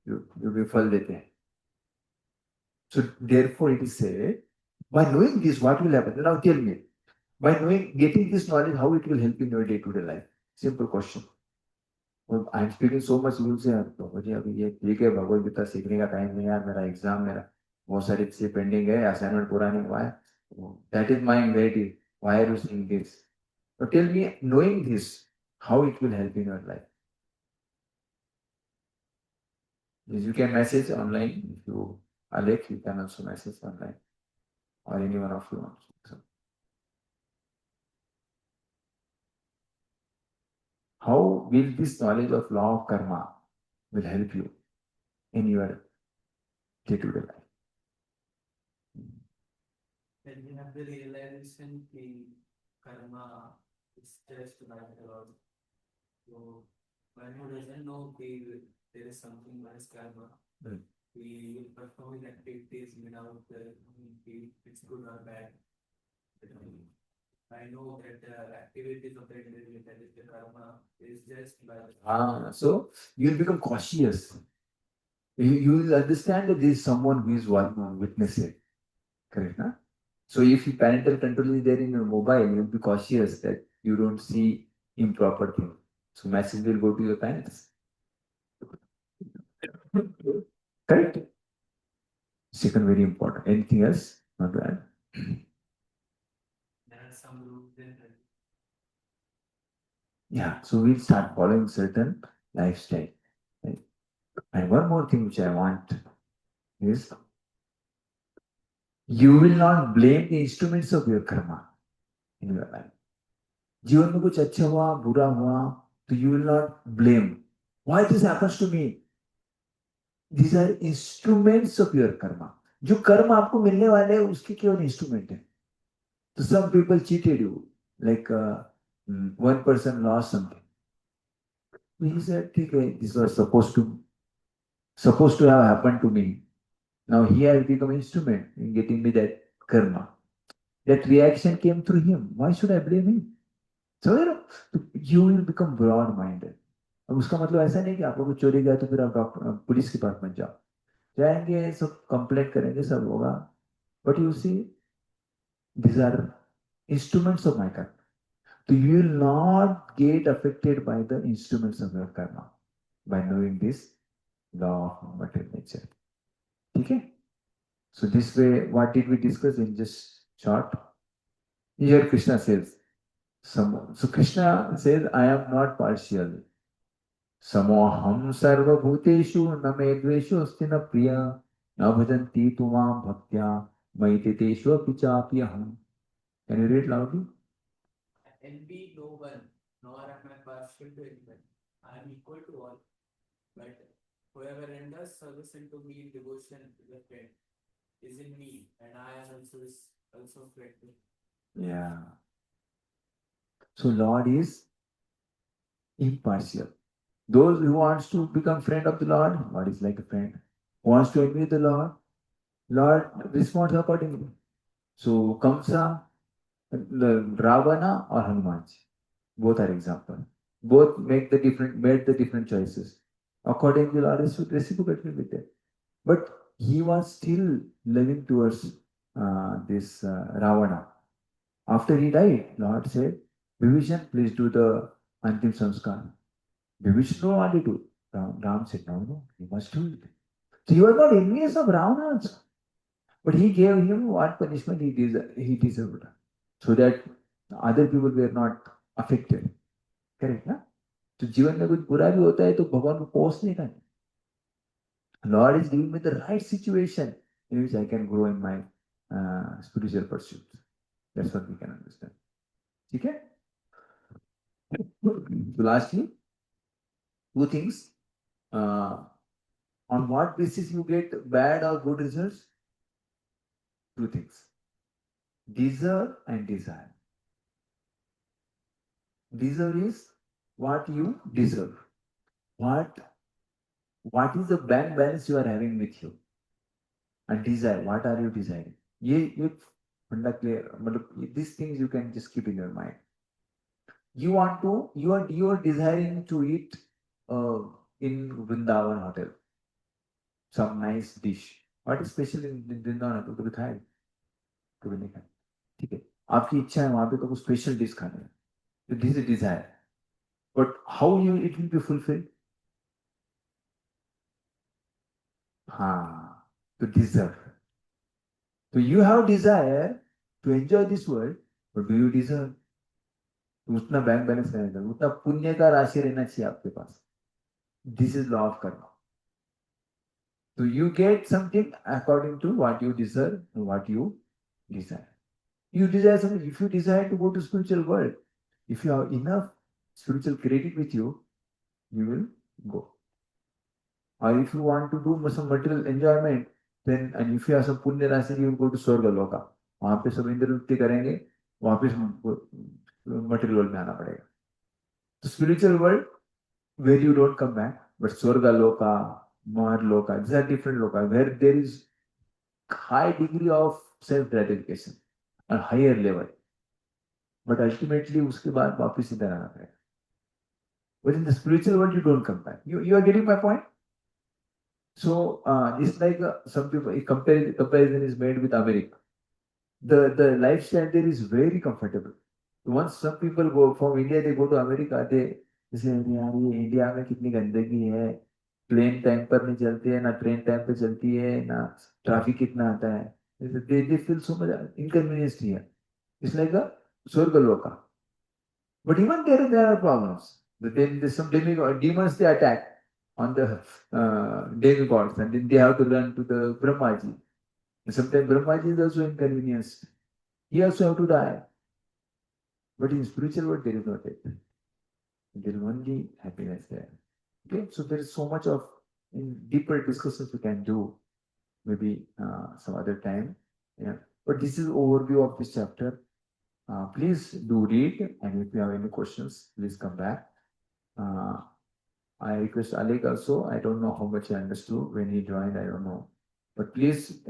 विफल देते हैं. So therefore it is said, by knowing this, what will happen? Now tell me, by knowing, getting this knowledge, how it will help in your day-to-day life? Simple question. I am speaking so much use से बाबा जी अभी ये ठीक है भगवत गीता सीखने का time नहीं है यार मेरा एग्जाम मेरा बहुत सारी चीजें पेंडिंग है असाइनमेंट पूरा नहीं हुआ है that is my anxiety why are you saying this तो tell me knowing this how it will help in your life you can message online if you Alex you can also message online or any one of you wants so, how will this knowledge of law of karma will help you in your day-to-day life When you have the realization the karma is just like the Lord. So when you doesn't know there is something that is karma, we will perform activities without it's good or bad. I know that the activities of the individual that is the karma is just like so you'll become cautious you will understand that there is someone who is witnessing correct na? So if parental control is there in your mobile, you'll be cautious that you don't see improper things. So message will go to your parents. Correct? Second, very important. Anything else? Not bad. there are some rules in it. Yeah, so we'll start following certain lifestyle. Right? And one more thing which I want is you will not blame the instruments of your karma in your life. जीवन में कुछ अच्छा हुआ बुरा हुआ तो you will not blame why this happens to me these are instruments of your karma जो कर्म आपको मिलने वाले हैं उसके केवल इंस्ट्रूमेंट है तो some people cheated you like one person lost something he said ठीक है this was suppose to have happened to me now he has become instrument in getting me that karma that reaction came through him why should I blame him So you will become broad minded. अब उसका मतलब ऐसा नहीं कि आप लोग चोरी गया तो फिर आप डॉक्टर पुलिस के पास मत जाओ जाएंगे सब कंप्लेंट करेंगे सब होगा but you see these are instruments of my karma so you will not get affected by the instruments of your karma by knowing this law of material nature okay so this way what did we discuss in just short here Krishna says so Krishna says I am not partial समोहम सर्वभूतेषु न मे द्वेषो अस्ति न प्रिया न भजन्ति तु मां भक्त्या मयि ते तेषु अपि चाप्यहम् Can you read loudly? I envy no one, nor am I partial to anyone. I am equal to all. But whoever renders service unto me in devotion to the friend is in me, and I am also friend. Yeah. So Lord is impartial. Those who wants to become friend of the Lord, Lord is like a friend. Who wants to envy the Lord, Lord responds accordingly. So Kamsa, Ravana or Hanuman, both are example. Both made the different choices. Accordingly, Lord is reciprocated with them. But he was still loving towards this Ravana. After he died, Lord said, Vibhishan, please do the Antim Samskar. Vibhishan don't want to do. Ram said, no, you must do it. So he was not envious of Ravana also. But he gave him what punishment he deserved. So that other people were not affected. Correct, ना? तो जीवन में कुछ बुरा भी होता है तो भगवान को कोस नहीं करना Lord is giving me the right situation in which I can grow in my spiritual pursuits. That's what we can understand. ठीक है? So lastly, two things. On what basis you get bad or good results? Two things. Deserve and desire. Deserve is what you deserve. What is the bank balance you are having with you? And desire, what are you desiring? ये फंडा clear मतलब these things you can just keep in your mind. you are desiring to eat in Vrindavan hotel some nice dish. What is special in Vrindavan hotel? कभी खाए? कभी नहीं खाए. ठीक है. आपकी इच्छा है वहाँ पे तो कुछ स्पेशल डिश खाना है. So this is a desire. But how it will be fulfilled? To deserve. So you have desire to enjoy this world, but do you deserve? उतना बैंक बैलेंस रहना चाहिए, उतना पुण्य का राशि रहना चाहिए आपके पास. This is law of karma. So you get something according to what you deserve and what you desire. You desire something. If you desire to go to spiritual world, if you have enough spiritual credit with you, you will go. Or if you want to do some material enjoyment, then and if you have some punya rasi, you will go to Swarga Loka. वहाँ पे सब इंद्र नृत्य करेंगे, वापस material world में आना पड़ेगा. So spiritual world where you don't come back, but Swarga Loka, Mahar Loka, these are different loka where there is high degree of self gratification and higher level. But ultimately उसके बाद वापस इधर आना पड़ेगा. But in the spiritual world you don't come back. You are getting my point? So it's like some people comparison is made with America. The lifestyle there is very comfortable. Once some people go from India, they go to America, they say, यार ये India में कितनी गंदगी है, plane time पर नहीं चलती है, ना ट्रेन टाइम पे चलती है, ना ट्रैफिक कितना आता है. They feel so much inconvenienced here. It's like a Swargaloka. But even there are problems. Then there's some demons they attack on the demigods, and then they have to run to the Brahmaji. And sometimes Brahmaji is also inconvenienced. He also have to die. But in spiritual world, there is no death. There is only happiness there. Okay, so there is so much of deeper discussions we can do, maybe some other time. Yeah, but this is overview of this chapter. Please do read, and if you have any questions, please come back. I request Alec also. I don't know how much he understood when he joined. I don't know, but please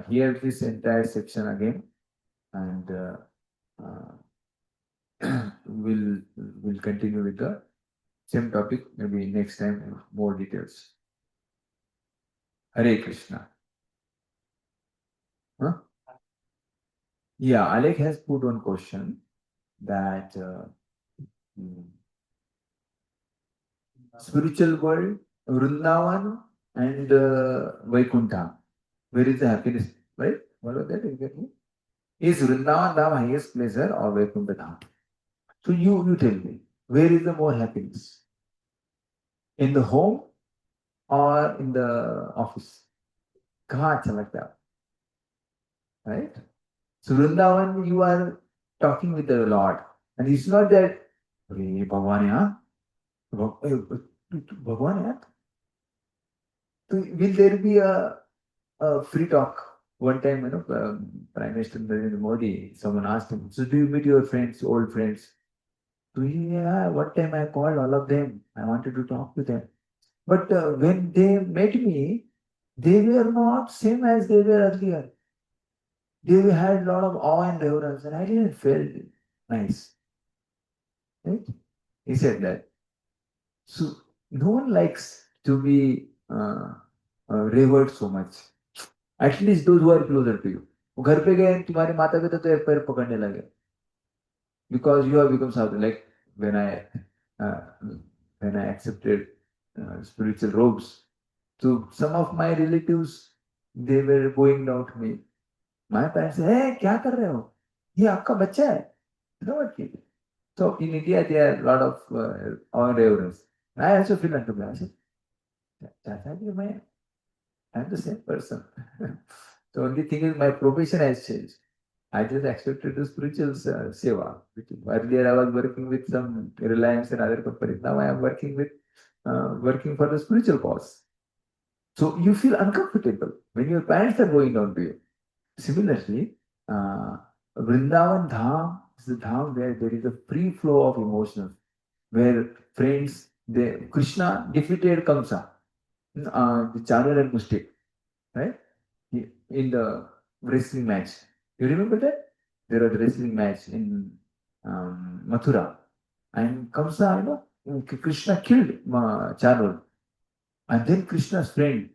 hear this entire section again, and we'll continue with the same topic. Maybe next time more details. Hare Krishna. Huh? Yeah, Alec has put one question that spiritual world, Vrindavan and Vaikuntha. Where is the happiness? Right? What was that exactly? Is Vrindavan Dham highest pleasure or Vaikuntha Dham? So you tell me, where is the more happiness? In the home or in the office? कहाँ अच्छा लगता है? Right? So Vrindavan, you are talking with the Lord, and it's not that भगवान यहाँ भगवान यार. So will there be a free talk? One time, Prime Minister Narendra Modi, someone asked him, so do you meet your friends, old friends? So yeah, one time I called all of them. I wanted to talk to them. But when they met me, they were not same as they were earlier. They had a lot of awe and reverence, and I didn't feel nice. Right? He said that. So no one likes to be revered so much. At least those who are closer to you. घर पे गए तुम्हारे माता पिता तो पैर पकड़ने लगे. Because you have become something like when I accepted spiritual robes. So some of my relatives, they were going down to me. My parents said, "Hey, क्या कर रहे हो? ये आपका बच्चा है." You know what? So in India, there are a lot of awe and reverence. I also feel like I said, I'm the same person. The only thing is my profession has changed. I just accepted the spiritual seva. Earlier I was working with some Reliance and other companies. Now I am working for the spiritual cause. So you feel uncomfortable when your parents are going down to you. Similarly, Vrindavan Dham is the Dham where there is a free flow of emotions, where friends, Krishna defeated Kamsa, the Chanur and Mushtik, right? In the wrestling match. You remember that? There was a wrestling match in Mathura, And Kamsa, Krishna killed Charul. And then Krishna's friend,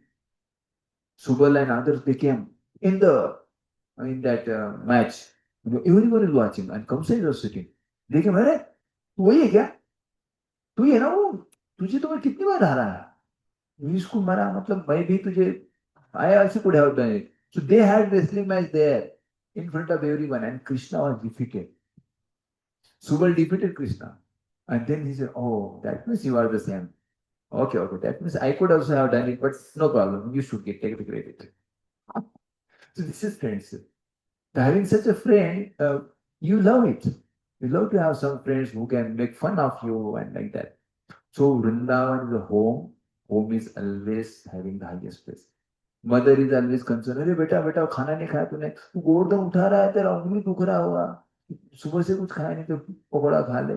Subal and others, they came in that match. Everyone is watching, and Kamsa is also sitting. They came, अरे तू वही है क्या? तू ही है ना वो? तुझे तो मैं कितनी बार हारा है? इसको मारा मतलब मैं भी तुझे I also could have done it. So they had wrestling match there in front of everyone, and Krishna was defeated. Subal defeated Krishna. And then he said, oh, that means you are the same. Okay, okay, that means I could also have done it, but no problem. You should take the credit. So this is friendship. So having such a friend, you love it. You love to have some friends who can make fun of you and like that. So Vrindavan is a home. Home is always having the highest place. Mother is always concerned. अरे बेटा बेटा खाना नहीं खाया तूने, तू गोरदम उठा रहा है, तेरा उंगली दुख रहा होगा, सुबह से कुछ खाया नहीं तो पकौड़ा खा ले,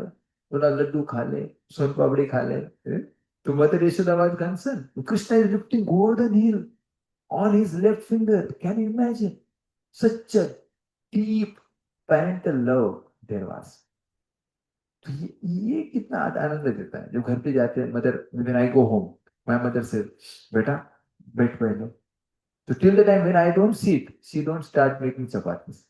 थोड़ा लड्डू खा ले, सोन पापड़ी खा ले. तो Mother Yashoda was concerned. Krishna is lifting golden hill on his left finger. Can you imagine? Such a deep parental love there was. तो ये कितना आनंद देता है. जो घर पे जाते हैं, mother, when I go home, my mother says, बेटा बैठ पहले. So till the time when I don't sit, she don't start making chapatis.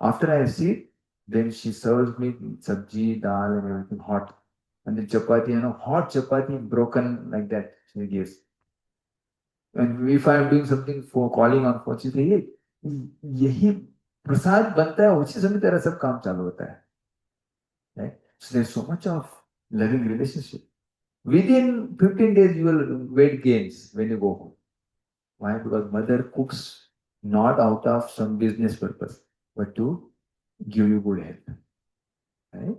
After I sit, then she serves me sabji, dal and everything hot. And then chapati, hot chapati broken like that she gives. And if I am doing something for calling on phone, she says, यही प्रसाद बनता है, उसी समय तेरा सब काम चालू होता है. Right? So there's so much of loving relationship. Within 15 days, you will weight gains when you go home. Why? Because mother cooks not out of some business purpose, but to give you good health. Right?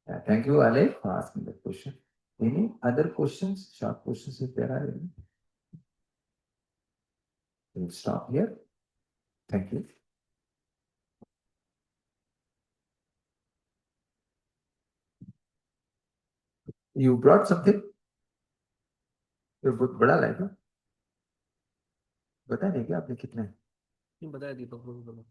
Yeah, thank you, Ale, for asking that question. Any other questions? Short questions if there are any. We'll stop here. Thank you. You brought something? ये बहुत बड़ा लाया था. बता नहीं क्या आपने कितना है? बताया दीपक को.